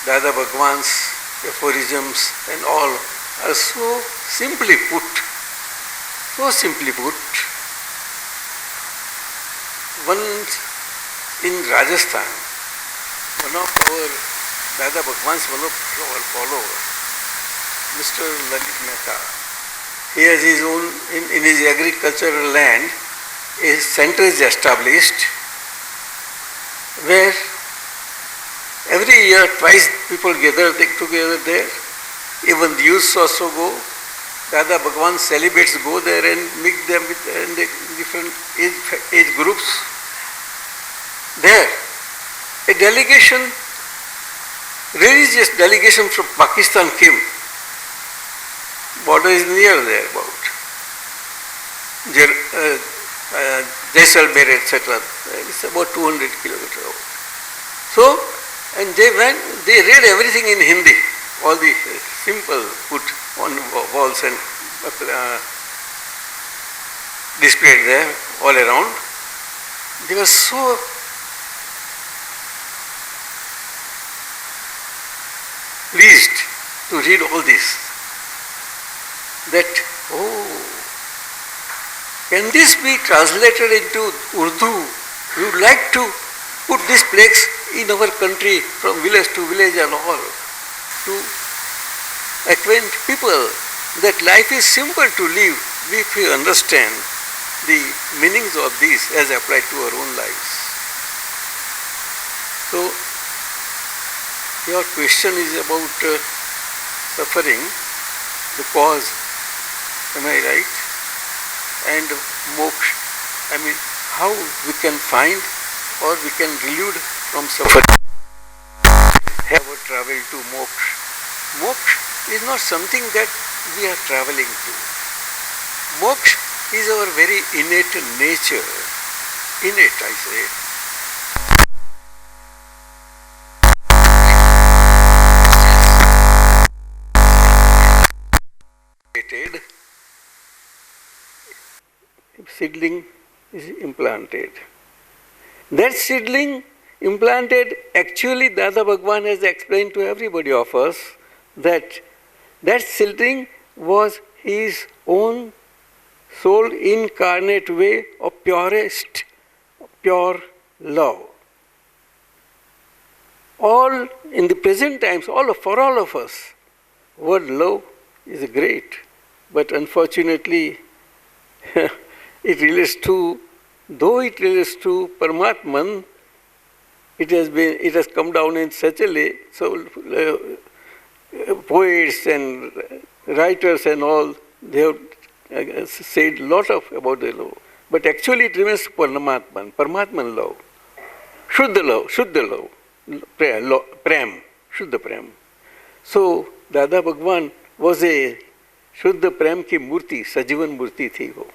Dada Bhagwan's aphorisms and all are so simply put. Once in Rajasthan, one of our Dada Bhagwan's follower, Mr. Lalit Mehta, he has his own, in his agricultural land, a center is established where every year twice people gather together there. Even the youths also go. Dada Bhagwan celibates go there and mix them with different age groups. There, a delegation, religious delegation from Pakistan came. Border is near there about. Jaisalmer, etc. It's about 200 kilometers out. So, and they read everything in Hindi, all the simple put on walls and displayed there all around. They were so pleased to read all this that, can this be translated into Urdu? We would like to put this place in our country from village to village and all, to acquaint people that life is simple to live if we understand the meanings of this as applied to our own lives. So, your question is about suffering, the cause, am I right? And moksha, I mean, how we can find or we can relieve from suffering. Have a travel to moksha. Moksha is not something that we are traveling to. Moksha is our very innate nature. Innate, I say. Seedling is implanted. That seedling implanted, actually Dada Bhagwan has explained to everybody of us that seedling was his own soul incarnate way of purest, pure love. All in the present times, for all of us, word love is great, but unfortunately it relates to Paramatman, it has come down in such a way, so poets and writers and all, they have said a lot about the love. But actually it remains Paramatman love. Shuddha love, Prem, Shuddha Prem. So Dada Bhagwan was a Shuddha Prem की मूर्ति, सजीवन मूर्ति थी वो,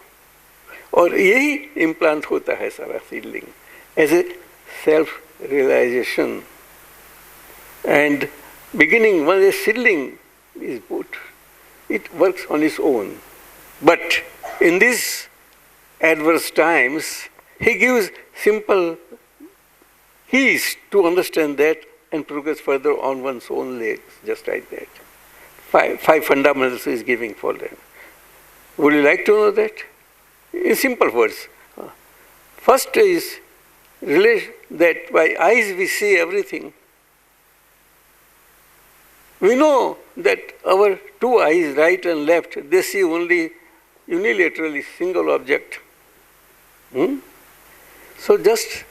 और यही implant होता है सारा seedling as a self realization. And beginning, when a seedling is put, it works on its own. But in these adverse times, he gives simple keys to understand that and progress further on one's own legs, just like that. five fundamentals he is giving for them. Would you like to know that? In simple words. First is that by eyes we see everything. We know that our two eyes, right and left, they see only unilaterally single object. So just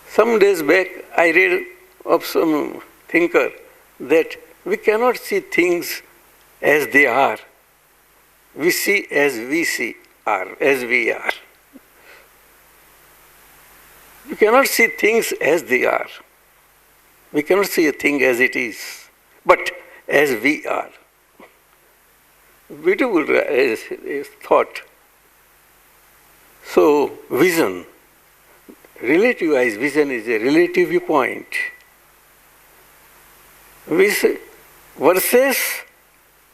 some days back I read of some thinker that we cannot see things as they are. We see as we are. We cannot see things as they are. We cannot see a thing as it is, but as we are. Beautiful thought. So, vision, relativized vision is a relative viewpoint. Versus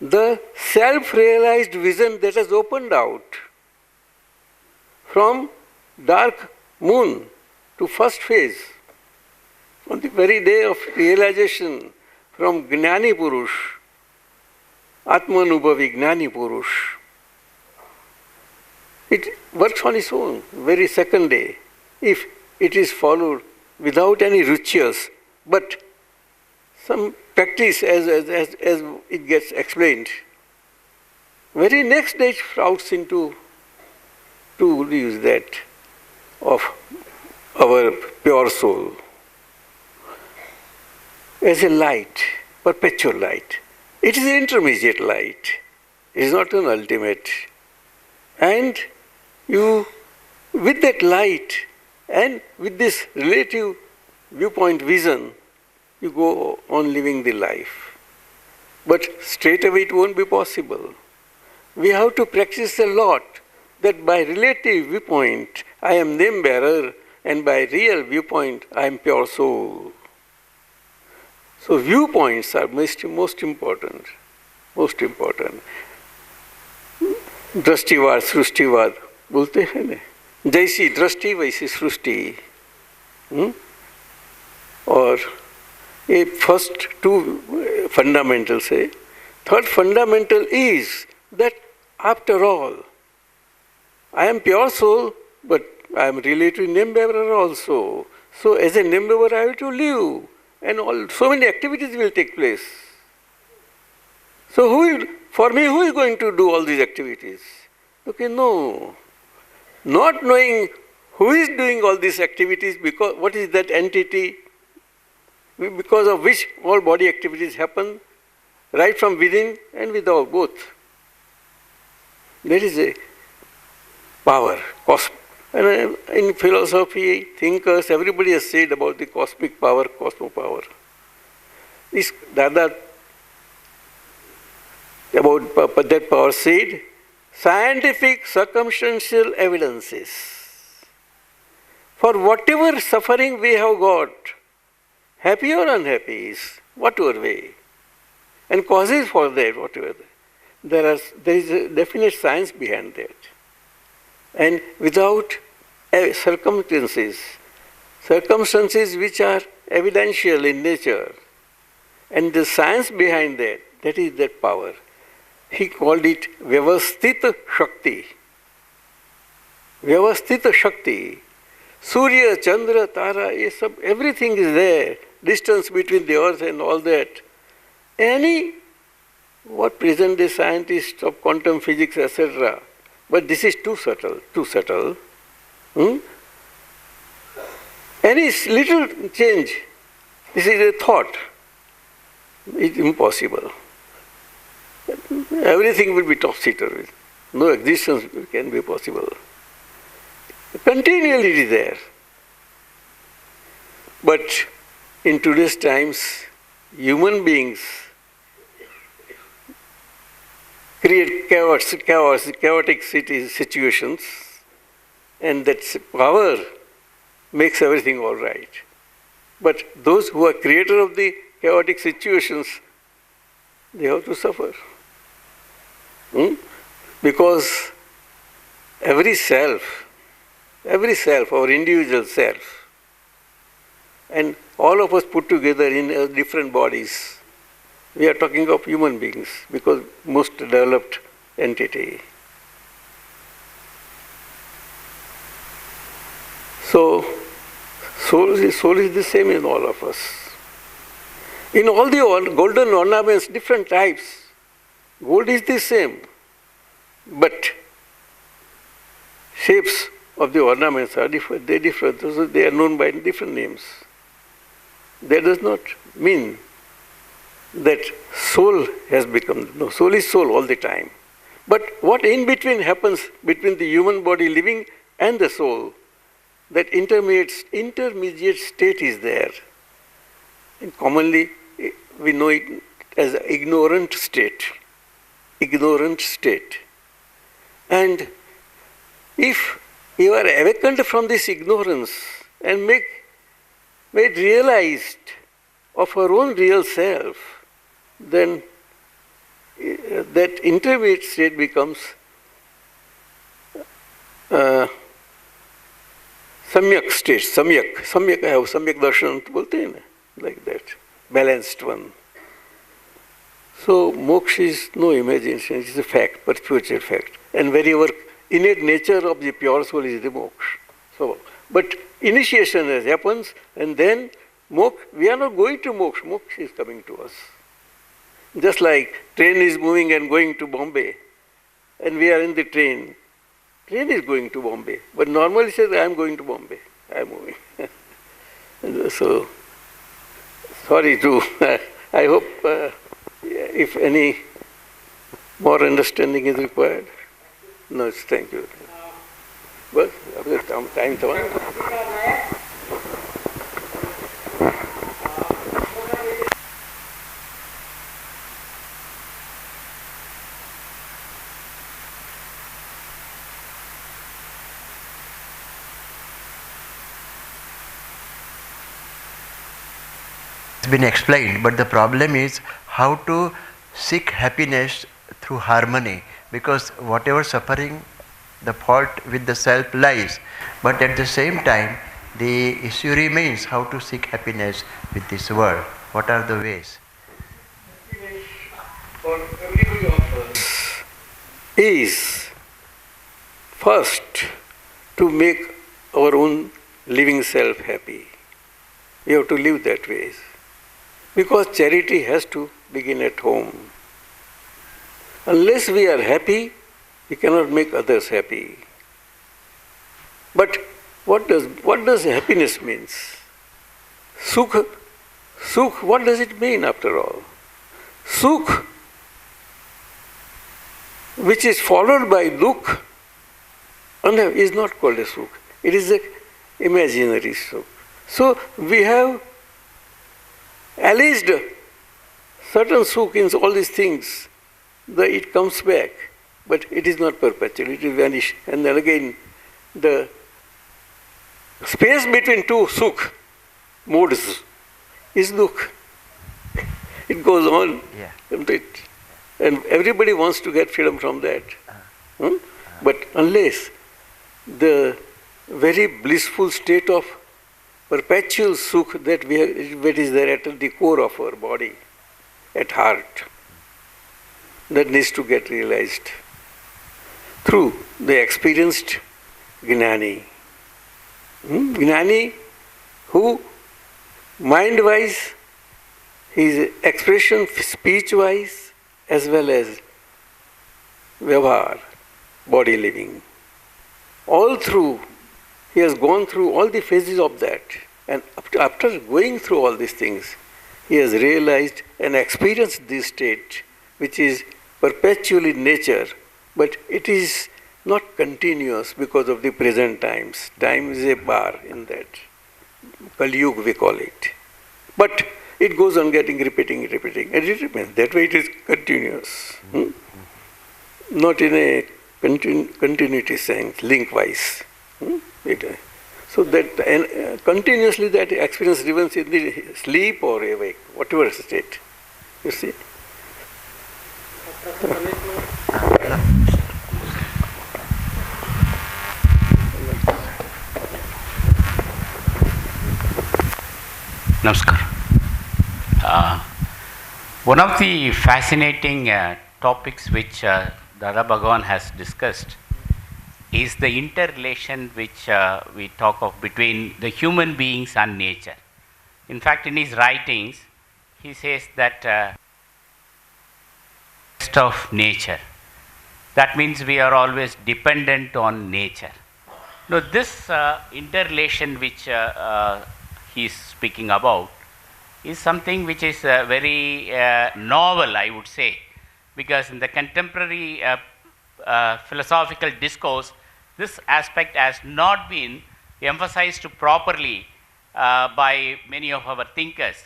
the self-realized vision that has opened out from dark moon to first phase, on the very day of realization from Gnani Purush, Atmanubhavi Gnani Purush. It works on its own, very second day, if it is followed without any rituals, but some practice as it gets explained. Very next day it sprouts into, to use that, of our pure soul as a light, perpetual light. It is an intermediate light. It is not an ultimate. And you, with that light and with this relative viewpoint vision, you go on living the life. But straight away it won't be possible. We have to practice a lot that by relative viewpoint I am name bearer and by real viewpoint I am pure soul. So viewpoints are most important. Most important. Drashtivad, Srushtivad बोलते हैं ना, जैसी दृष्टि वैसी सृष्टि. और ये first two fundamental से third fundamental is that after all I am pure soul but I am relative name bearer also. So as a name bearer I have to live and all, so many activities will take place. So for me, who is going to do all these activities? Okay, no. Not knowing who is doing all these activities, because what is that entity because of which all body activities happen, right from within and without, both. There is a power, and in philosophy, thinkers, everybody has said about the cosmic power, cosmo power. This Dada, about that power said, scientific circumstantial evidences for whatever suffering we have got, happy or unhappy, is whatever way, and causes for that, whatever. There is a definite science behind that. And without circumstances which are evidential in nature, and the science behind that, that is that power. He called it Vyavasthita Shakti. Vyavasthita Shakti. Surya, Chandra, Tara, everything is there. Distance between the earth and all that. What present day scientists of quantum physics, etc. But this is too subtle. Any little change, this is a thought. It's impossible. Everything will be topsy-turvy. No existence can be possible. Continually it is there. But in today's times, human beings create chaotic situations, and that power makes everything all right. But those who are creator of the chaotic situations, they have to suffer. Because every self, our individual self, and all of us put together in different bodies, We are talking of human beings because most developed entity. So, soul is the same in all of us. In all the golden ornaments, different types, gold is the same, but shapes of the ornaments are different. They differ. They are known by different names. That does not mean that soul has become. No, soul is soul all the time. But what in between happens between the human body living and the soul, that intermediate state is there. And commonly we know it as an ignorant state. Ignorant state. And if you are awakened from this ignorance and made realized of our own real self, then that intermediate state becomes samyak state. Samyak I have samyak darshan bolte hain na, like that, balanced one. So moksha is no imagination, it is a fact, perpetual fact. And wherever innate nature of the pure soul is the moksha. So, but initiation happens, and then we are not going to moksha, moksha is coming to us. Just like train is moving and going to Bombay, and we are in the train. Train is going to Bombay, but normally says, I am going to Bombay, I am moving. So, sorry to, I hope if any more understanding is required. No, thank you. But time to been explained, but the problem is how to seek happiness through harmony, because whatever suffering, the fault with the self lies, but at the same time the issue remains how to seek happiness with this world. What are the ways? Happiness for everybody of us is first to make our own living self happy. We have to live that way. Because charity has to begin at home. Unless we are happy, we cannot make others happy. But what does happiness means? Sukh, what does it mean after all? Sukh, which is followed by dukh, is not called a sukh. It is an imaginary sukh. So we have alleged certain sukh in all these things, that it comes back, but it is not perpetual, it will vanish. And then again, the space between two sukh modes is dukh. It goes on, and everybody wants to get freedom from that. But unless the very blissful state of perpetual sukh that is there at the core of our body, at heart, that needs to get realized through the experienced Gnani. Gnani who mind-wise, his expression speech-wise, as well as vyavahar, body living. All through, he has gone through all the phases of that. And after going through all these things, he has realized and experienced this state, which is perpetual in nature, but it is not continuous because of the present times. Time is a bar in that. Kali Yuga we call it. But it goes on repeating, and it remains. That way it is continuous. Not in a continuity sense, link-wise. So that continuously that experience remains in the sleep or awake, whatever state. You see? Namaskar. One of the fascinating topics which Dada Bhagavan has discussed is the interrelation which we talk of between the human beings and nature. In fact, in his writings, he says that of nature. That means we are always dependent on nature. Now, this interrelation which he is speaking about is something which is very novel, I would say, because in the contemporary philosophical discourse, this aspect has not been emphasized properly by many of our thinkers.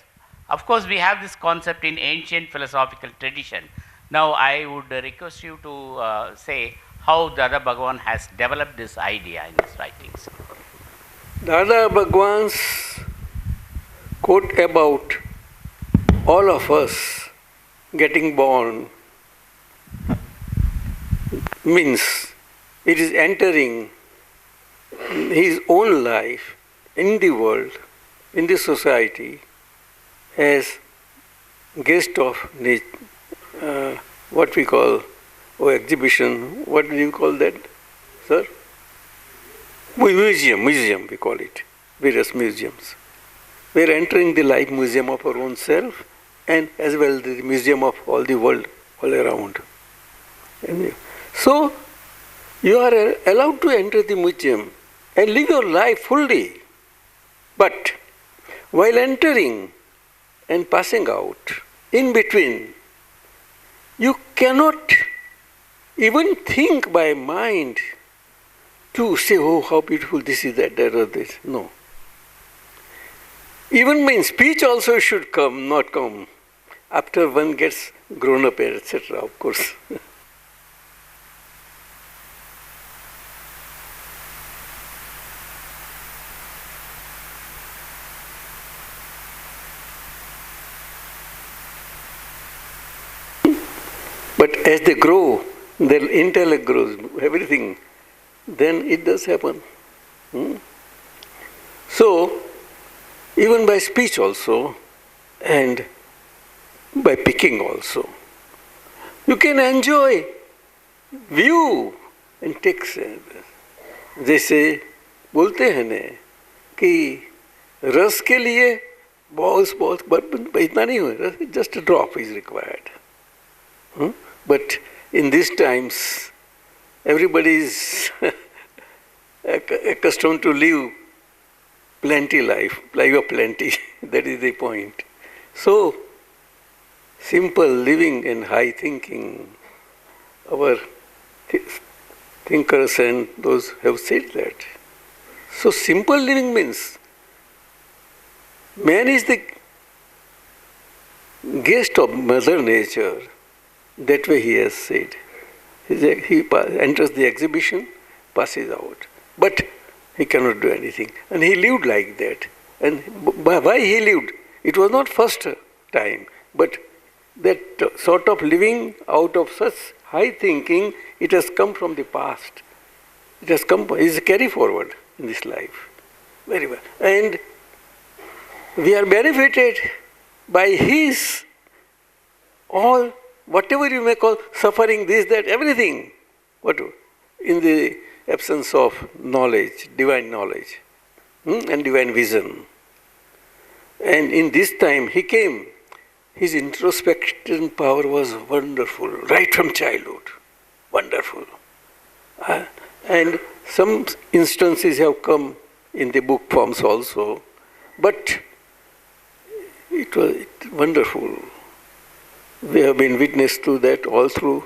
Of course, we have this concept in ancient philosophical tradition. Now, I would request you to say how Dada Bhagavan has developed this idea in his writings. Dada Bhagavan's quote about all of us getting born means it is entering his own life in the world, in the society, as guest of what we call exhibition. What do you call that, sir? Museum we call it, various museums. We are entering the life museum of our own self and as well the museum of all the world all around. And so you are allowed to enter the museum and live your life fully. But while entering and passing out, in between, you cannot even think by mind to say, oh, how beautiful this is, that or this. No. Even means speech also should come, not come after one gets grown up, etc., of course. But as they grow, their intellect grows, everything, then it does happen. So, even by speech also, and by picking also, you can enjoy view and take. जैसे बोलते हैं न कि रस के लिए बहुत इतना नहीं हो, just a drop is required. But in these times, everybody is accustomed to live plenty life of plenty. That is the point. So, simple living and high thinking, our thinkers and those have said that. So, simple living means man is the guest of Mother Nature. That way he has said. He enters the exhibition, passes out. But he cannot do anything. And he lived like that. And why he lived? It was not first time. But that sort of living out of such high thinking, it has come from the past. It has come, it is carry forward in this life. Very well. And we are benefited by his all, whatever you may call suffering, this, that, everything. What in the absence of knowledge, divine knowledge, and divine vision. And in this time he came, his introspection power was wonderful, right from childhood, wonderful. And some instances have come in the book forms also, but it was wonderful. We have been witness to that all through.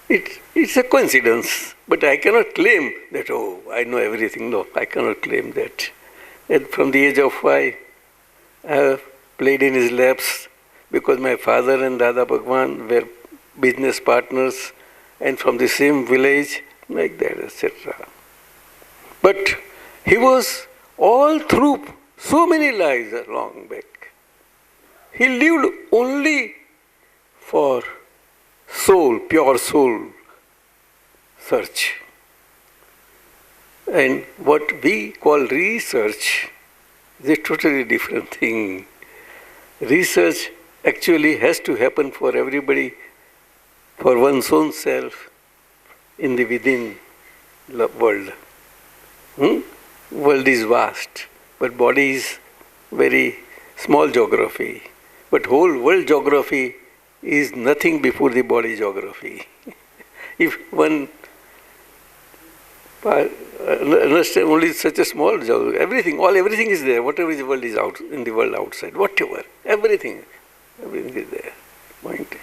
It's a coincidence, but I cannot claim that, oh, I know everything. No, I cannot claim that. And from the age of 5, I have played in his laps because my father and Dada Bhagavan were business partners and from the same village, like that, etc. But he was all through so many lives long back. He lived only for soul, pure soul search. And what we call research is a totally different thing. research actually has to happen for everybody, for one's own self, in the within world. World is vast, but body is very small geography. But whole world geography is nothing before the body geography. If one understand only such a small geography, everything is there. Whatever is the world is out in the world outside. Whatever, everything is there. Point is.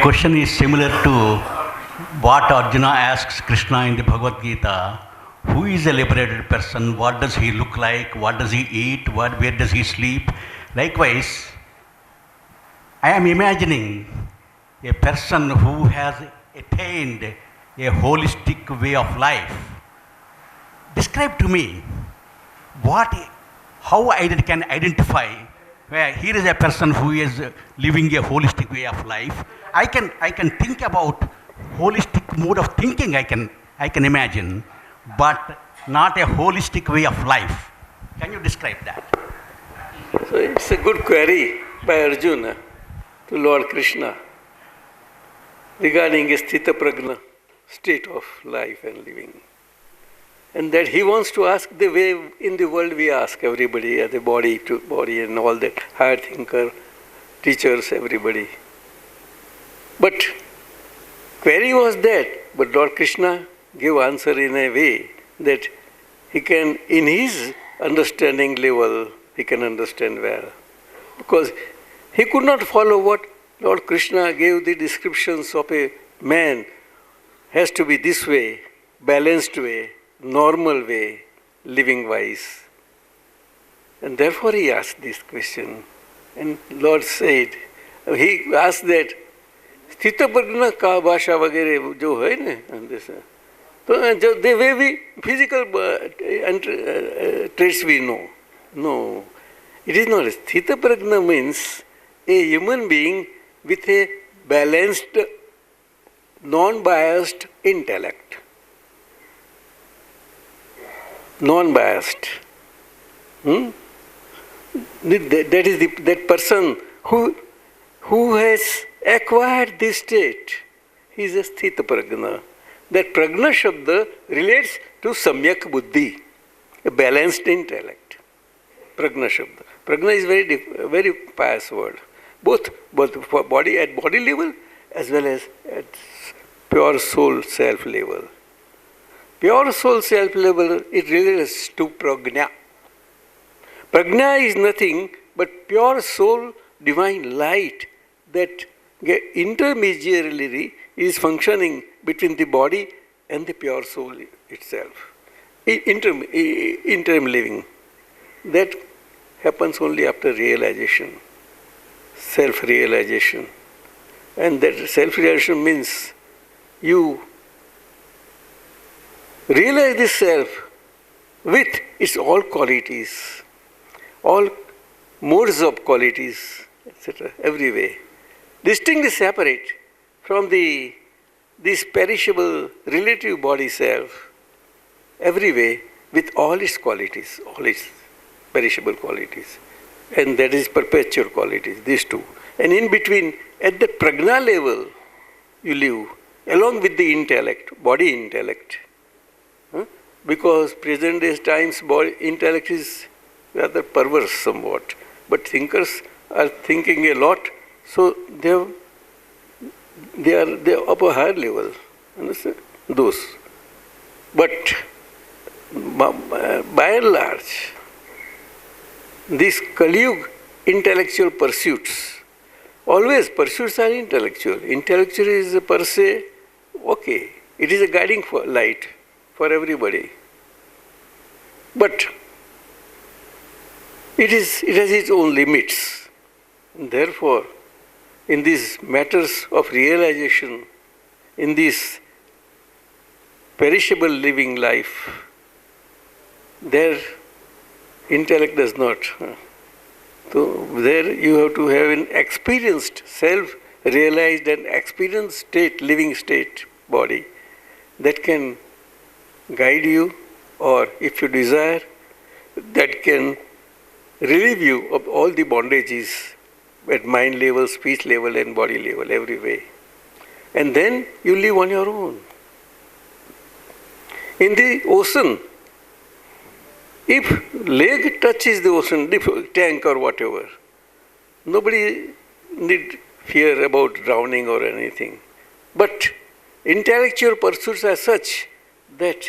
Question is similar to what Arjuna asks Krishna in the Bhagavad Gita. Who is a liberated person? What does he look like? What does he eat? Where does he sleep? Likewise, I am imagining a person who has attained a holistic way of life. Describe to me how I can identify where here is a person who is living a holistic way of life. I can think about holistic mode of thinking. I can imagine, but not a holistic way of life. Can you describe that? So it's a good query by Arjuna to Lord Krishna regarding a sthita prajna, state of life and living. And that he wants to ask the way in the world we ask everybody, the body to body and all that, higher thinker, teachers, everybody. But query was that, but Lord Krishna gave answer in a way that he can, in his understanding level, he can understand well. Because he could not follow what Lord Krishna gave the descriptions of a man has to be this way, balanced way, normal way, living wise. And therefore he asked this question. And Lord said, he asked that, स्थित प्रज्ञा का भाषा वगैरह जो है ना तो जो the way we physical traits we know. No, it is not. Sthita prajna means a human being with a balanced, non-biased intellect. Non-biased. That is that person who has acquired this state. He is a sthita prajna. That prajna shabda relates to samyak buddhi, a balanced intellect. Prajna shabda. Prajna is very pious word. Both for body at body level as well as at pure soul self level. Pure soul self level, it relates to prajna. Prajna is nothing but pure soul, divine light that intermediarily is functioning between the body and the pure soul itself. Interim living. That happens only after realization, self-realization. And that self-realization means you realize the self with its all qualities, all modes of qualities, etc., every way. Distinctly separate from this perishable relative body self, every way with all its qualities, all its perishable qualities. And that is perpetual qualities, these two. And in between, at the prajna level, you live along with the intellect, body intellect. Because present day times body intellect is rather perverse somewhat. But thinkers are thinking a lot, so they are up a higher level. Understand? Those. But by and large, these Kali-yuga intellectual pursuits, always pursuits are intellectual. Intellectual is per se, okay, it is a guiding light for everybody. But it has its own limits. And therefore, in these matters of realization, in this perishable living life, their intellect does not. So there you have to have an experienced, self-realized and experienced state, living state, body that can guide you, or if you desire, that can relieve you of all the bondages at mind level, speech level and body level, every way. And then you live on your own. In the ocean, if leg touches the ocean, tank or whatever, nobody need fear about drowning or anything. But intellectual pursuits are such that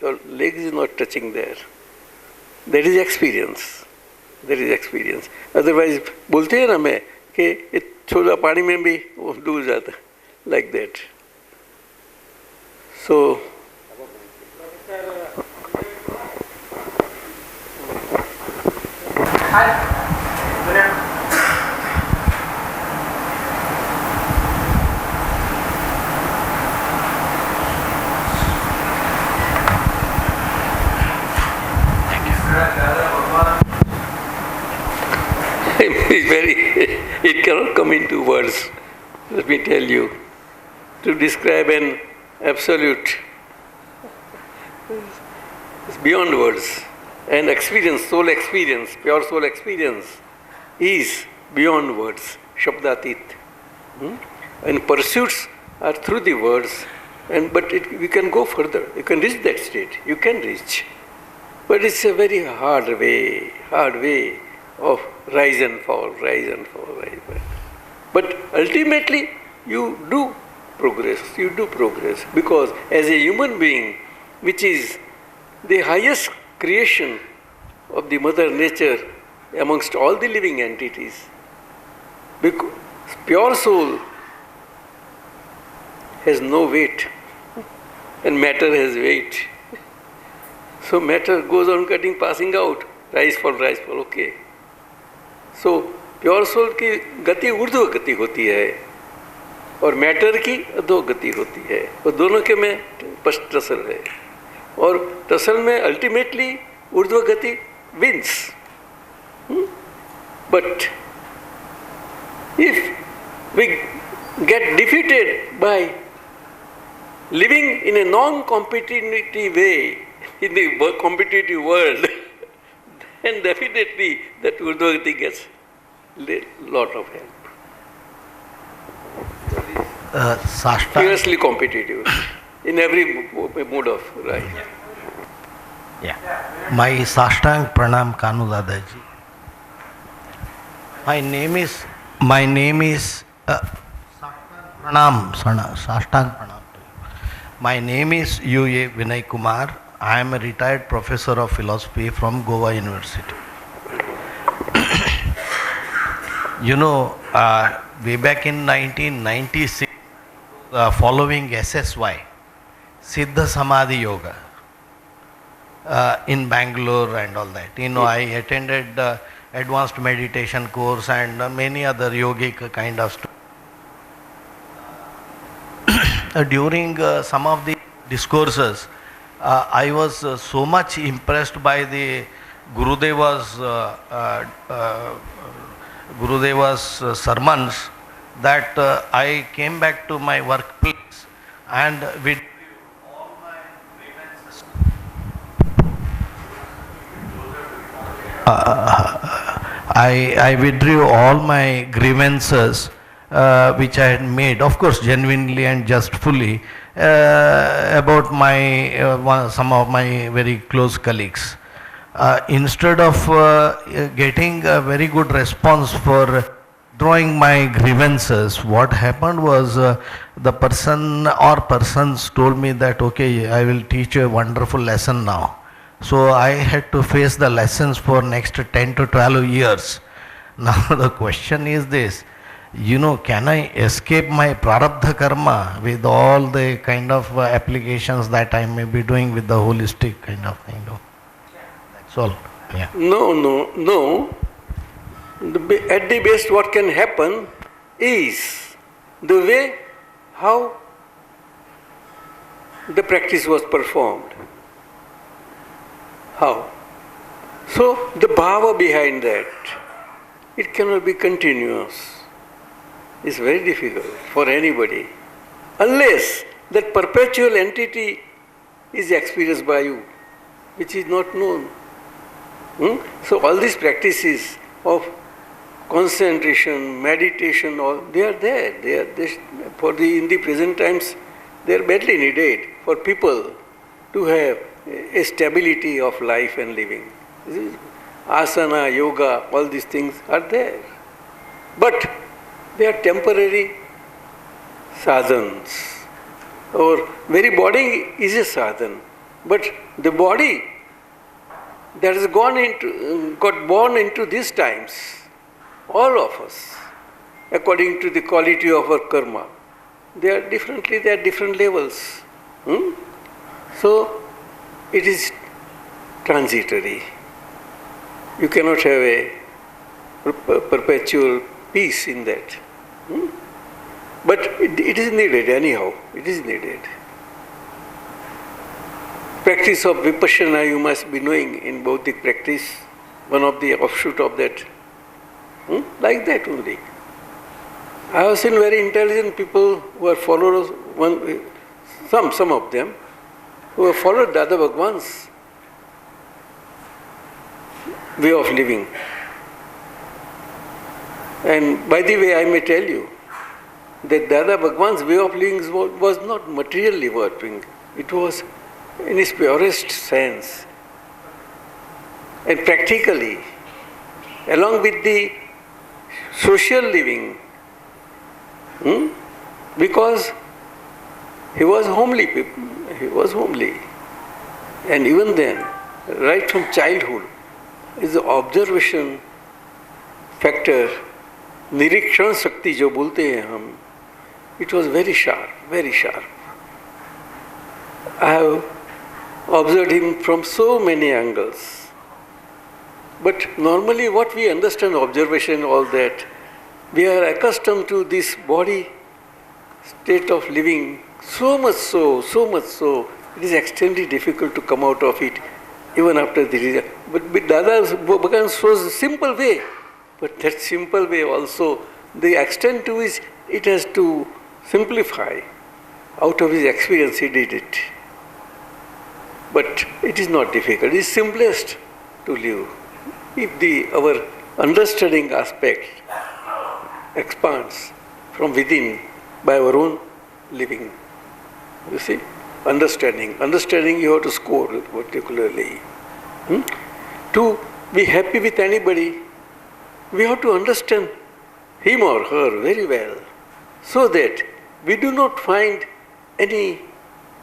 your leg is not touching there. That is experience. That is experience. Otherwise, बोलते हैं ना मैं कि छोटा पानी में भी वो डूब जाता, like that. So. It cannot come into words, let me tell you. To describe an absolute, it's beyond words. And experience, soul experience, pure soul experience is beyond words, Shabdatit. And pursuits are through the words, but we can go further. You can reach that state, you can reach. But it's a very hard way of rise and fall, rise and fall, rise and fall. But ultimately, you do progress, because as a human being, which is the highest creation of the Mother Nature amongst all the living entities, because pure soul has no weight and matter has weight. So matter goes on cutting, passing out, rise, fall, okay. So pure soul की गति ऊर्ध्व गति होती है और matter की अधो गति होती है, और दोनों के में टसल है, और टसल में अल्टीमेटली ऊर्ध्व गति wins. But if we get defeated by living in a non competitive way in the competitive world, then definitely that urdhva gati gets lot of help. Fiercely competitive in every mood of life. Yeah. My Sashtang Pranam Kanu Dadaji. My name is Sashtang Pranam. My name is U.A. Vinay Kumar. I am a retired professor of philosophy from Goa University. Way back in 1996, following SSY, Siddha Samadhi Yoga, in Bangalore and all that. I attended the advanced meditation course and many other yogic kind of stuff. During some of the discourses, I was so much impressed by the Gurudeva's sermons that I came back to my workplace and with all my grievances. I withdrew all my grievances which I had made, of course, genuinely and justfully, about my some of my very close colleagues. Instead of getting a very good response for drawing my grievances, what happened was the person or persons told me that, okay, I will teach you a wonderful lesson now. So I had to face the lessons for next 10 to 12 years. Now the question is this. Can I escape my prarabdha karma with all the kind of applications that I may be doing with the holistic kind of thing? That's all. Yeah. No. At the best, what can happen is the way how the practice was performed. How? So the bhava behind that, it cannot be continuous. It's very difficult for anybody, unless that perpetual entity is experienced by you, which is not known. So all these practices of concentration, meditation, all they are there. In the present times, they are badly needed for people to have a stability of life and living. Asana, yoga, all these things are there. But they are temporary sadhans. Our very body is a sadhan. But the body that has got born into these times, all of us, according to the quality of our karma, they are different levels. So it is transitory. You cannot have a perpetual peace in that. But it is needed anyhow. It is needed. Practice of vipassana you must be knowing in Bauddhic practice, one of the offshoot of that. Like that only. I have seen very intelligent people who are followers, some of them, who have followed Dada Bhagwan's way of living. And by the way, I may tell you that Dada Bhagwan's way of living was not materially working. It was in its purest sense. And practically, along with the social living, because he was homely. And even then, right from childhood, is the observation factor, निरीक्षण शक्ति जो बोलते हैं हम, it was very sharp, very sharp. I have observed him from so many angles. But normally what we understand observation, all that, we are accustomed to this body state of living so much so, it is extremely difficult to come out of it even after the result. But Dada Bhagwan shows a simple way. But that simple way also, the extent to which it has to simplify, out of his experience he did it. But it is not difficult, it is simplest to live. If our understanding aspect expands from within by our own living, you see, understanding you have to score particularly. To be happy with anybody, we have to understand him or her very well, so that we do not find any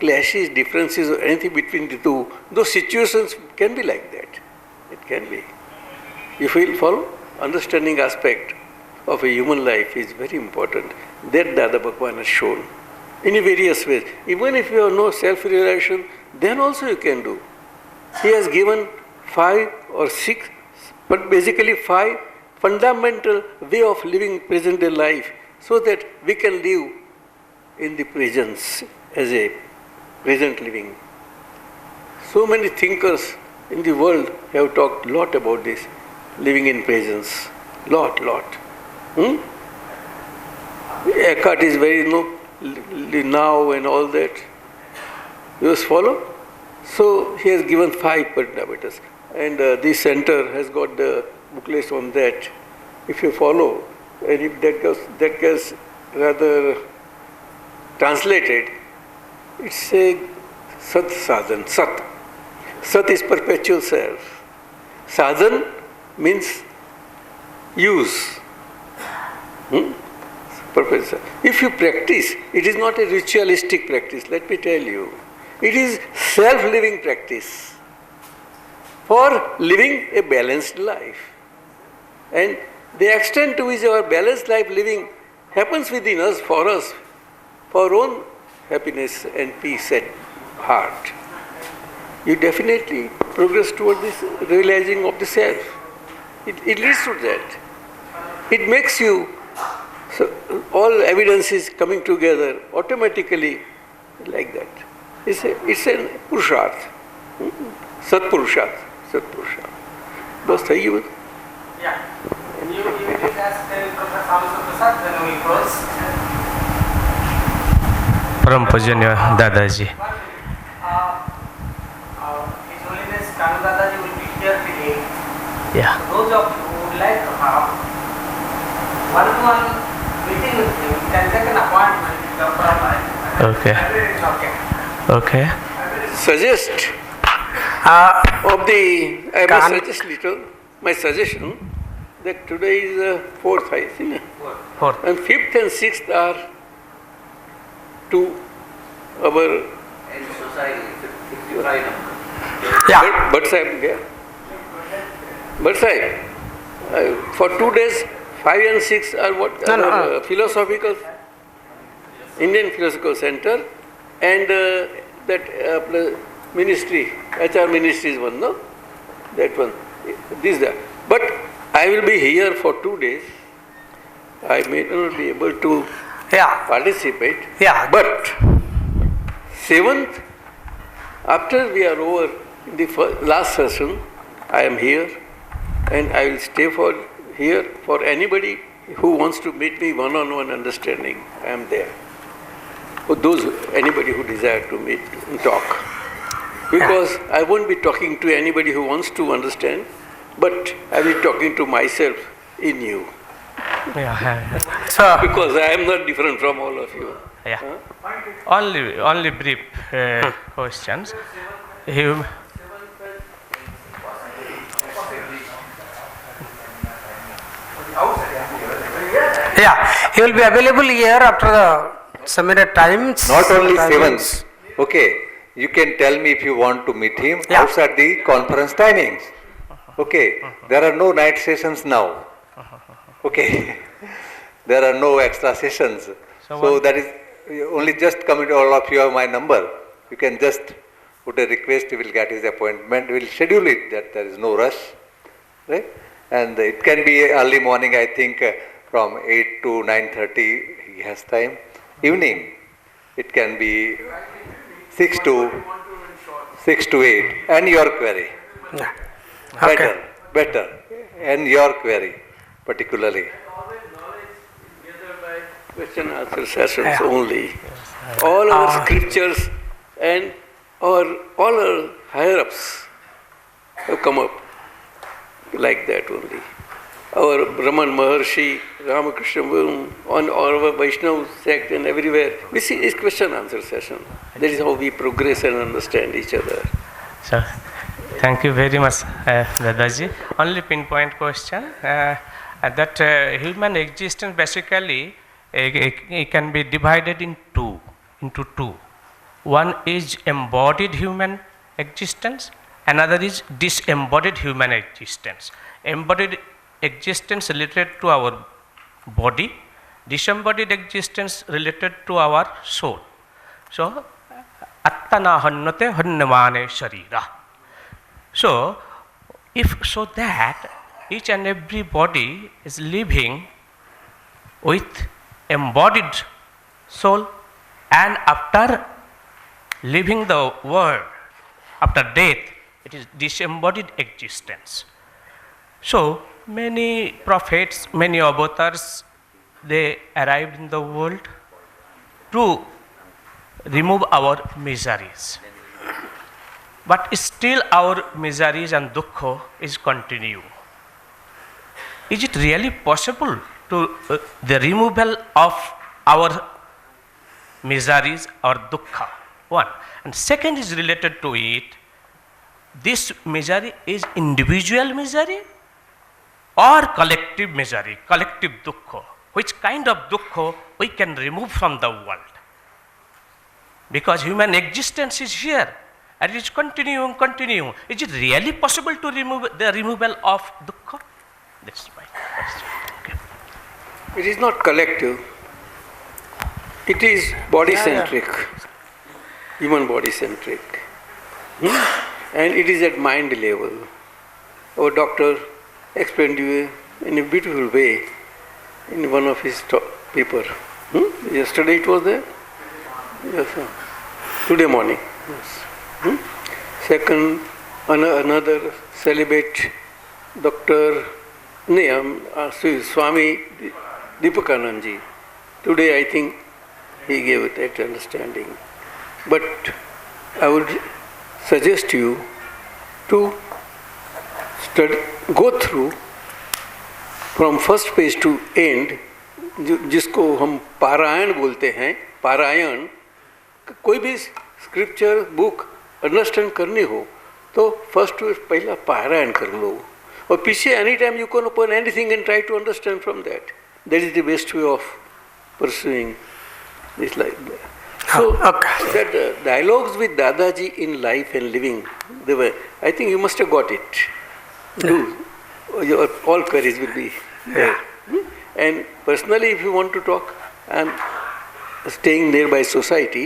clashes, differences or anything between the two. Those situations can be like that. It can be. If we will follow, understanding aspect of a human life is very important. That Dada Bhagwan has shown in various ways. Even if you have no self-realization, then also you can do. He has given 5 or 6, but basically 5 fundamental way of living present day life, so that we can live in the presence as a present living. So many thinkers in the world have talked a lot about this, living in presence. Lot. Eckhart is very now and all that. You must follow? So he has given 5 parameters. And this center has got the booklets on that. If you follow, and if that gets rather translated, it's a Sat Sadhan. Sat is perpetual self. Sadhan means use. Perpetual self. If you practice, it is not a ritualistic practice, let me tell you. It is self-living practice for living a balanced life. And the extent to which our balanced life living happens within us, for our own happiness and peace at heart, you definitely progress toward this realizing of the self. It leads to that. It makes you, so all evidence is coming together automatically like that. It's a purusharth. Satpurusha. Satpurusha. बस થઈ ગયું બધું? Yeah. You did ask Professor Samsung Prasad, then we close. परम पूजनीय दादाजी. His Holiness Kanu Dadaji will be here today. Yeah. Those of you who would like to have one-on-one meeting with him, you can take an appointment with Dr. Amai. Okay. Okay. Okay. Suggest of the, I must suggest little, my suggestion that today is 4th, I think. 4th. And 5th and 6th are to our Yeah. But Sahib, yeah. But Sahib, for 2 days, 5 and 6 are what? No. Philosophical, Indian Philosophical Center, and that ministry, HR ministry is one, no? That one. This, that. But I will be here for 2 days. I may not be able to participate. Yeah. But 7th, after we are over in the last session, I am here and I will stay here for anybody who wants to meet me one-on-one understanding. I am there. For anybody who desire to meet and talk. Because I won't be talking to anybody who wants to understand, but I will be talking to myself in you. Yeah. So, because I am not different from all of you. Yeah. Only brief questions. yeah, he will be available here after the seminar times. Not only 7th. Okay. You can tell me if you want to meet him outside the conference timings. Okay. There are no night sessions now. Okay. There are no extra sessions. So that is only just come to all of you have my number. You can just put a request, you will get his appointment. We will schedule it that there is no rush. Right? And it can be early morning, I think from 8 to 9:30 he has time. Evening, it can be 6 to 8. And your query. Yeah. Okay. Better. And your query particularly. Question answer sessions only. All our scriptures and all our higher ups have come up like that only. Our Brahman Maharshi, Ramakrishna, on all our Vaishnava sect and everywhere, we see this question answer session. That is how we progress and understand each other. Sir, thank you very much, Dadaji. Only pinpoint question. That human existence basically it can be divided into two. One is embodied human existence, another is disembodied human existence. Embodied existence related to our body, disembodied existence related to our soul. So, attana hannate hannamane sharira. So, so that each and every body is living with embodied soul, and after leaving the world, after death, it is disembodied existence. So, many prophets, many avatars, they arrived in the world to remove our miseries. But still our miseries and dukkha is continue. Is it really possible to the removal of our miseries or dukkha? One. And second is related to it, this misery is individual misery or collective misery, collective dukkha. Which kind of dukkha we can remove from the world? Because human existence is here and it is continuing. Is it really possible to remove the removal of dukkha? That's my question. Okay. It is not collective. It is body-centric, human body-centric. And it is at mind level. Our doctor explained to you in a beautiful way in one of his paper. Yesterday it was there? Yes, sir. Today morning. Yes. Second another celibate Dr. Swami Deepakanandji. Today I think he gave it that understanding. But I would suggest you to go through from first page to end, जिसको हम पारायण बोलते हैं, पारायण, कोई भी scripture book understand करनी हो तो फर्स्ट पहला पारायण कर लो और पीछे any time you can open anything and try to understand from that. That is the best way of pursuing this life. So that dialogues with Dadaji in life and living, they were, I think you must have got it. Your all queries will be there. And personally, if you want to talk, I am staying nearby society.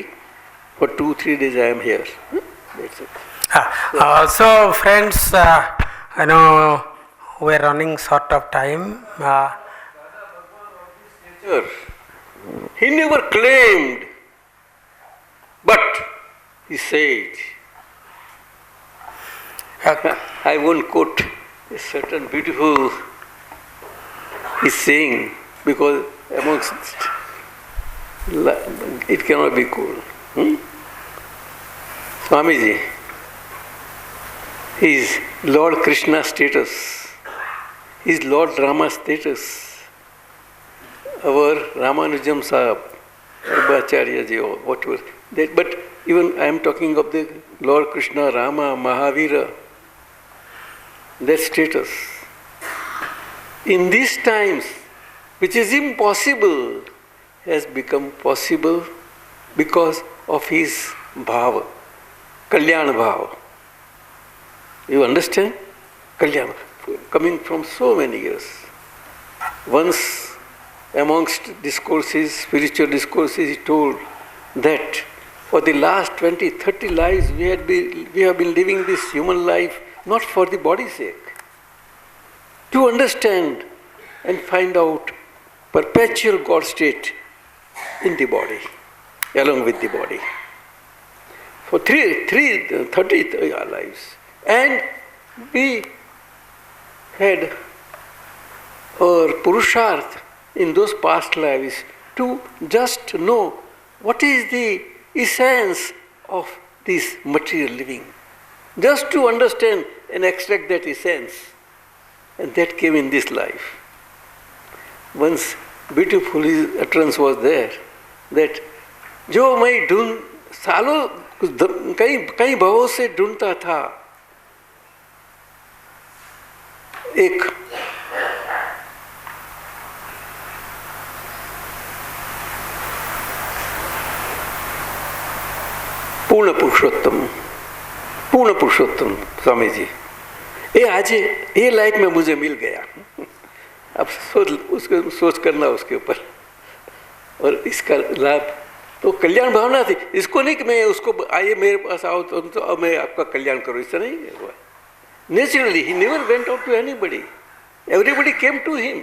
For 2-3 days I am here. That's it. So friends, I know we are running short of time. He never claimed, but he said, I won't quote a certain beautiful, he's saying, because amongst, it cannot be cool. Swamiji, he is Lord Krishna status, he is Lord Rama status. Our Ramanujam Sahib, Bacharya ji, or whatever. But even I am talking of the Lord Krishna, Rama, Mahavira, their status. In these times, which is impossible, has become possible because of his bhava, Kalyan bhava. You understand? Kalyan, coming from so many years. Once, amongst discourses, spiritual discourses, he told that for the last 20-30 lives we have been living this human life not for the body's sake, to understand and find out perpetual God state in the body, along with the body. For 30 lives. And we had our Purusharth in those past lives to just know what is the essence of this material living. Just to understand and extract that essence. And that came in this life. Once beautiful utterance was there that जो मैं ढूंढ सालों कई भावों से ढूंढता था एक पूर्ण पुरुषोत्तम स्वामी जी, ये आज ये लाइफ में मुझे मिल गया. अब सोच करना उसके ऊपर और इसका लाभ तो कल्याण भावना थी. इसको नहीं कि मैं उसको आइए मेरे पास आओ तो अब मैं आपका कल्याण करूँ, इससे नहीं हुआ. नेचुरली ही never went out to anybody, everybody came to him.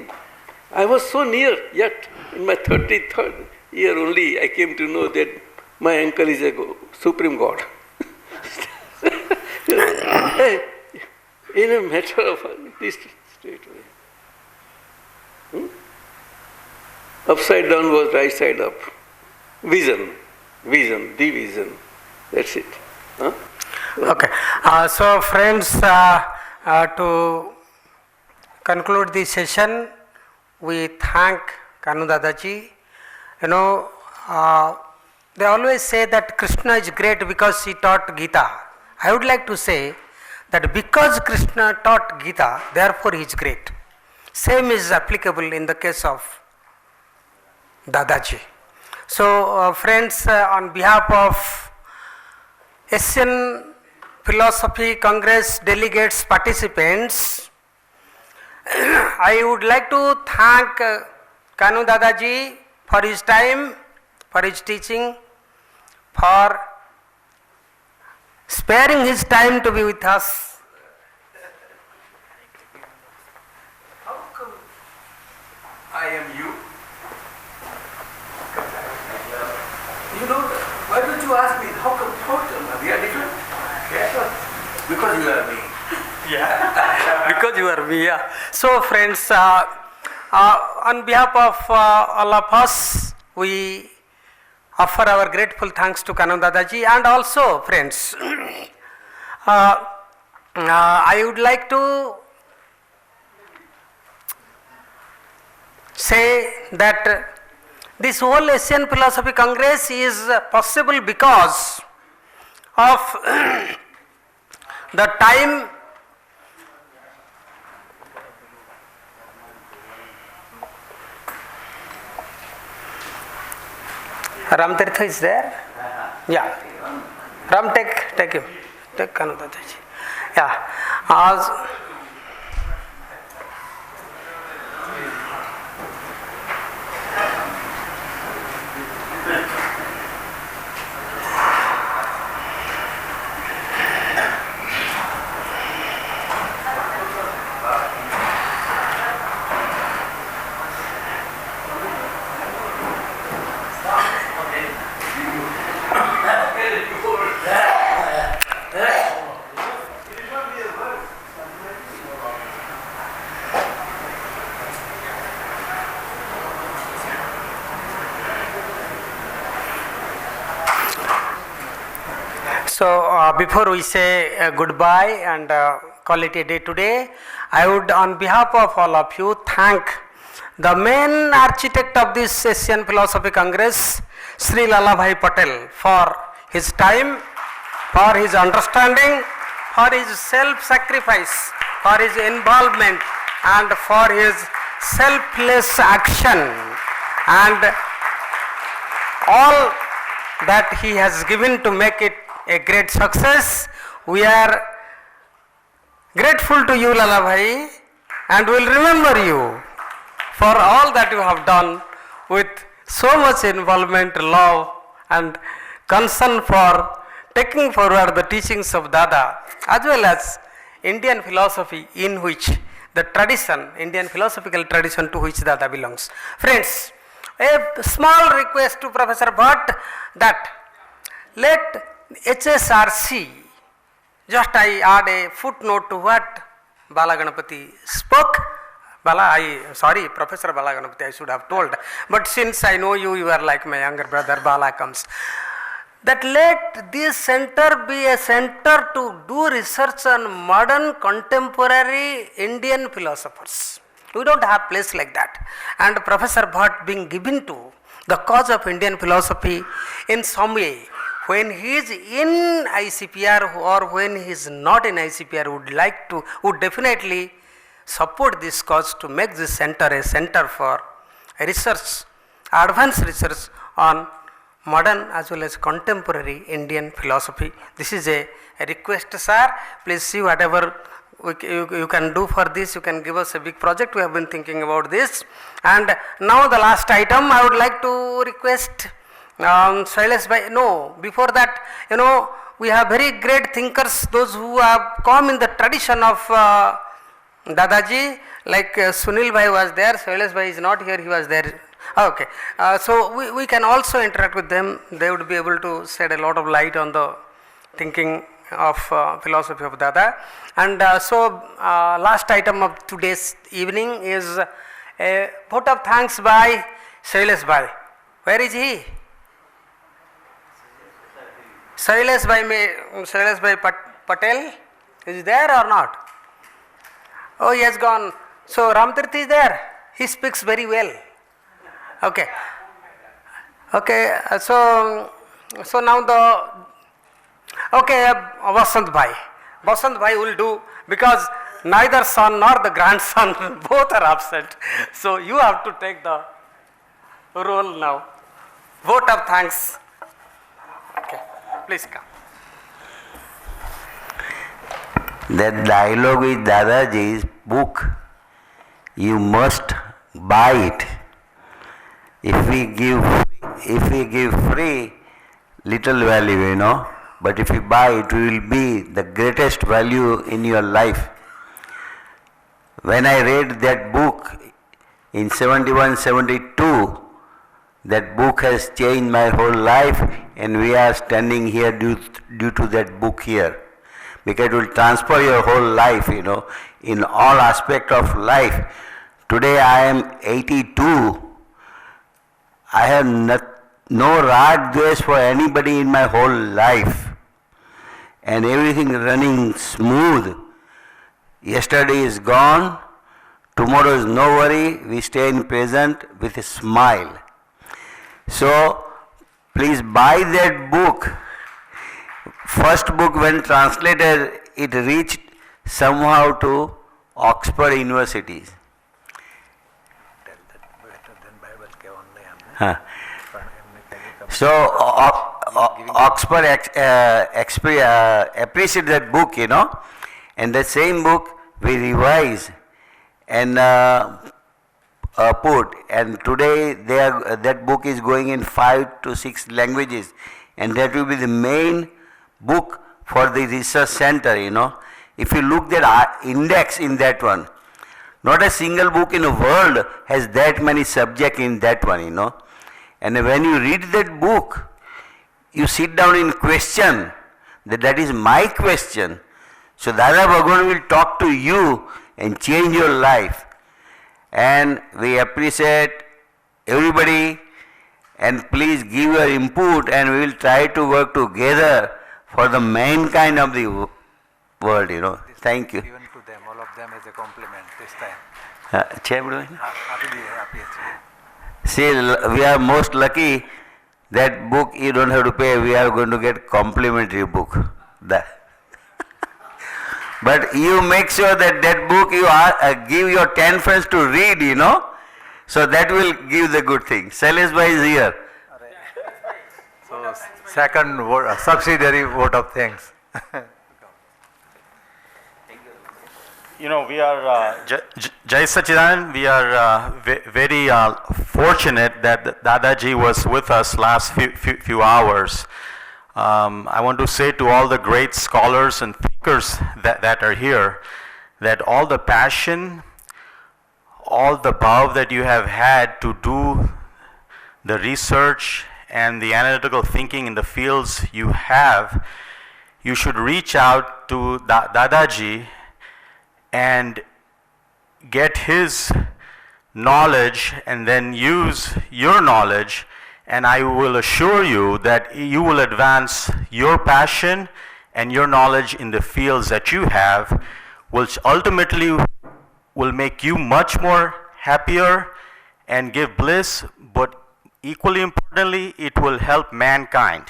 I was so near, yet in my 33rd year only I came to know that my uncle is a supreme God. In a matter of this straight way. Upside down was right side up. Vision, the vision. That's it. Huh? Okay. So friends, to conclude this session, we thank Kanu Dadaji. You know, they always say that Krishna is great because he taught Gita. I would like to say that because Krishna taught Gita, therefore he is great. Same is applicable in the case of Dadaji. So friends, on behalf of Asian Philosophy Congress delegates, participants, I would like to thank Kanu Dadaji for his time, for his teaching, for sparing his time to be with us. How come I am you? You know, why don't you ask me, how come we are different? Yes, because you are me. Yeah, because you are me. Yeah. So, friends, on behalf of all of us, we offer our grateful thanks to Kanam Dadaji, and also, friends, I would like to say that this whole Asian Philosophy Congress is possible because of the time Ram Tirtha is there? Yeah. Ram, take him. Take Kanam Dadaji. Yeah. So, before we say goodbye and call it a day today, I would, on behalf of all of you, thank the main architect of this Asian Philosophy Congress, Sri Lalabhai Patel, for his time, for his understanding, for his self-sacrifice, for his involvement, and for his selfless action, and all that he has given to make it a great success. We are grateful to you, Lalabhai, and will remember you for all that you have done with so much involvement, love, and concern for taking forward the teachings of Dada, as well as Indian philosophy, in which the tradition, Indian philosophical tradition to which Dada belongs. Friends, a small request to Professor Bhatt that let HSRC, just I add a footnote to what Bala Ganapati spoke. Professor Bala Ganapati, I should have told. But since I know you, you are like my younger brother, Bala comes. That let this center be a center to do research on modern contemporary Indian philosophers. We don't have place like that. And Professor Bhatt being given to the cause of Indian philosophy in some way, when he is in ICPR or when he is not in ICPR, would definitely support this cause to make this center a center for research, advanced research on modern as well as contemporary Indian philosophy. This is a request, sir. Please see whatever you can do for this. You can give us a big project. We have been thinking about this. And now the last item, I would like to request Shailesh Bhai. No, before that, we have very great thinkers, those who have come in the tradition of Dadaji, like Sunil Bhai was there, Shailesh Bhai is not here, he was there. Okay, so we can also interact with them. They would be able to shed a lot of light on the thinking of philosophy of Dada. And last item of today's evening is a vote of thanks by Shailesh Bhai. Where is he? Shailesh Bhai Patel is there or not? Oh, he has gone. So Ramtirthi is there. He speaks very well. Okay. Okay. So now Vasant Bhai. Vasant Bhai will do, because neither son nor the grandson both are absent. So you have to take the role now. Vote of thanks. Okay. Please come. That dialogue with Dadaji's book, you must buy it. If we give free, little value, but if you buy it, it will be the greatest value in your life. When I read that book in 71, 72, that book has changed my whole life, and we are standing here due to that book here. because it will transfer your whole life, you know, in all aspect of life. Today I am 82. I have no rag dvesh for anybody in my whole life, and everything running smooth. Yesterday is gone, tomorrow is no worry, we stay in present with a smile. So please buy that book. First book when translated, it reached somehow to Oxford University. So Oxford appreciate that book, you know, and the same book we revise and put, and today that book is going in 5 to 6 languages, and that will be the main book for the research center, you know. If you look at index in that one, not a single book in the world has that many subjects in that one, you know. And when you read that book, you sit down in question that is my question. So Dada Bhagwan will talk to you and change your life. And we appreciate everybody, and please give your input, and we will try to work together for the mankind of the world, you know. Thank you. Given to them, all of them as a compliment this time. See, we are most lucky that book you don't have to pay, we are going to get complimentary book. But you make sure that book you give your 10 friends to read, you know, so that will give the good thing. Shailesh Bhai is here. So second word, subsidiary vote of thanks. You know, we are, Jai Sachidanand, we are very fortunate that Dadaji was with us last few hours. I want to say to all the great scholars and thinkers that are here, that all the passion, all the bhav that you have had to do the research and the analytical thinking in the fields you have, you should reach out to Dadaji and get his knowledge and then use your knowledge, and I will assure you that you will advance your passion and your knowledge in the fields that you have, which ultimately will make you much more happier and give bliss, but equally importantly, it will help mankind.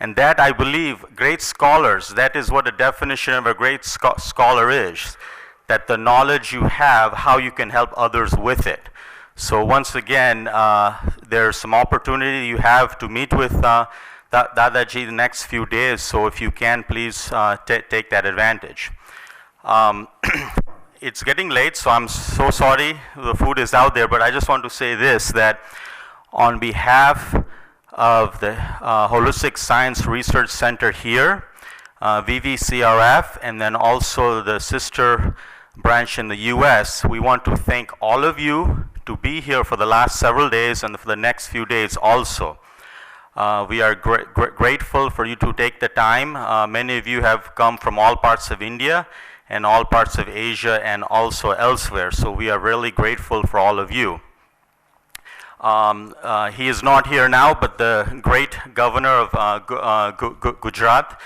And that, I believe, great scholars, that is what the definition of a great scholar is, that the knowledge you have, how you can help others with it. So once again, there's some opportunity you have to meet with Dadaji the next few days, so if you can, please take that advantage. It's getting late, so I'm so sorry the food is out there, but I just want to say this, that on behalf of the Holistic Science Research Center here, VVCRF, and then also the sister branch in the US, we want to thank all of you to be here for the last several days and for the next few days also. We are grateful for you to take the time. Many of you have come from all parts of India and all parts of Asia and also elsewhere, so we are really grateful for all of you. He is not here now, but the great governor of Gujarat,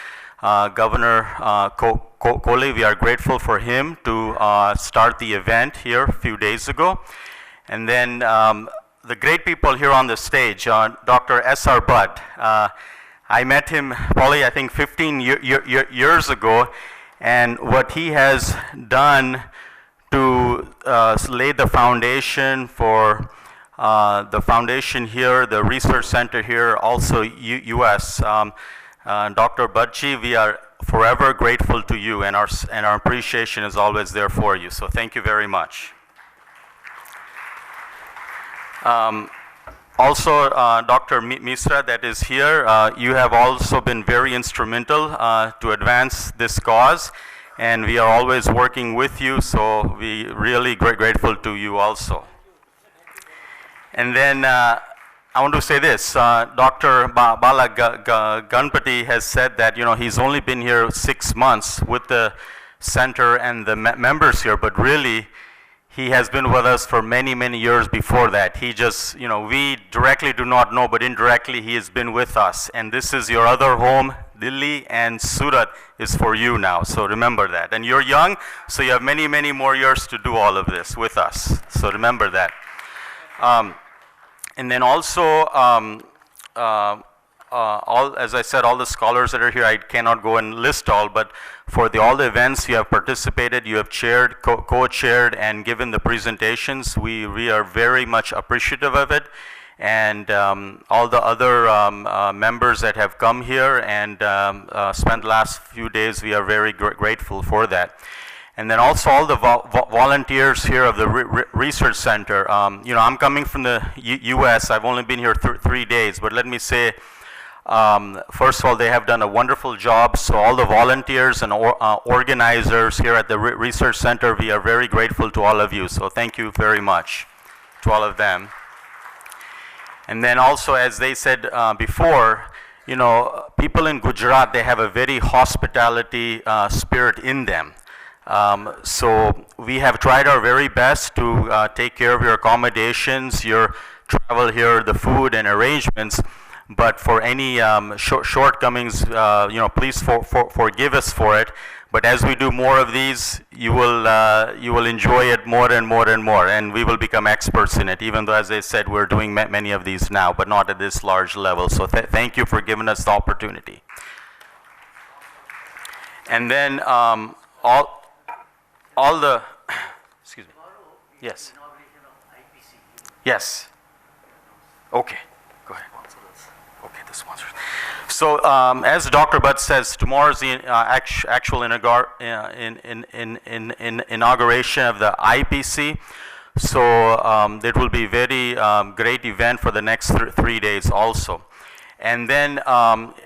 Governor Kohli, we are grateful for him to start the event here a few days ago. And then the great people here on the stage, Dr. S.R. Bhatt. I met him probably, I think, 15 years ago, and what he has done to lay the foundation for the foundation here, the research center here, also US. Dr. Bhattji, we are forever grateful to you, and our appreciation is always there for you. So thank you very much. Also, Dr. Misra that is here, you have also been very instrumental to advance this cause, and we are always working with you, so we really grateful to you also. And then I want to say this. Dr. Bala Ganpati has said that he's only been here 6 months with the center and the members here, but really he has been with us for many, many years before that. He just, we directly do not know, but indirectly he has been with us. And this is your other home. Delhi and Surat is for you now, so remember that. And you're young, so you have many, many more years to do all of this with us, so remember that. And then also, as I said, all the scholars that are here, I cannot go and list all, but for all the events you have participated, you have chaired, co-chaired, and given the presentations, we are very much appreciative of it. And all the other members that have come here and spent the last few days, we are very grateful for that. And then also all the volunteers here of the research center. I'm coming from the US. I've only been here 3 days, but let me say, first of all, they have done a wonderful job. So all the volunteers and organizers here at the research center, we are very grateful to all of you. So thank you very much to all of them. And then also, as they said before, people in Gujarat, they have a very hospitality spirit in them. So we have tried our very best to take care of your accommodations, your travel here, the food and arrangements. But for any shortcomings, please forgive us for it. But as we do more of these, you will enjoy it more and more and more, and we will become experts in it. Even though, as I said, we're doing many of these now, but not at this large level. So thank you for giving us the opportunity. And then all the excuse me. Yes. Yes. Okay. Go ahead. Okay, the sponsors. So as Dr. Butt says, tomorrow is the actual inauguration of the IPC. So it will be a very great event for the next 3 days also. And then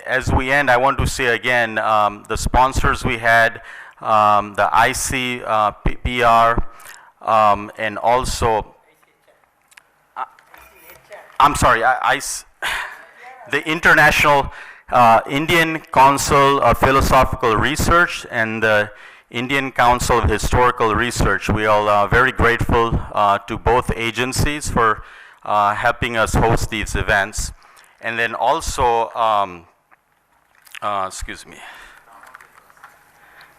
as we end, I want to say again, the sponsors we had, the ICPR, and also, I'm sorry, the International Indian Council of Philosophical Research and the Indian Council of Historical Research. We are very grateful to both agencies for helping us host these events. And then also, excuse me,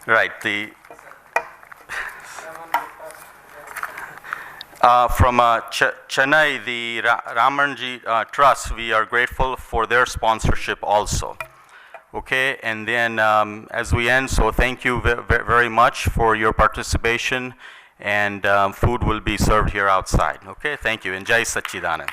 right, from Chennai, the Ramanji Trust, we are grateful for their sponsorship also. Okay, and then as we end, so thank you very much for your participation, and food will be served here outside. Okay, thank you, and Jai Sachidanand.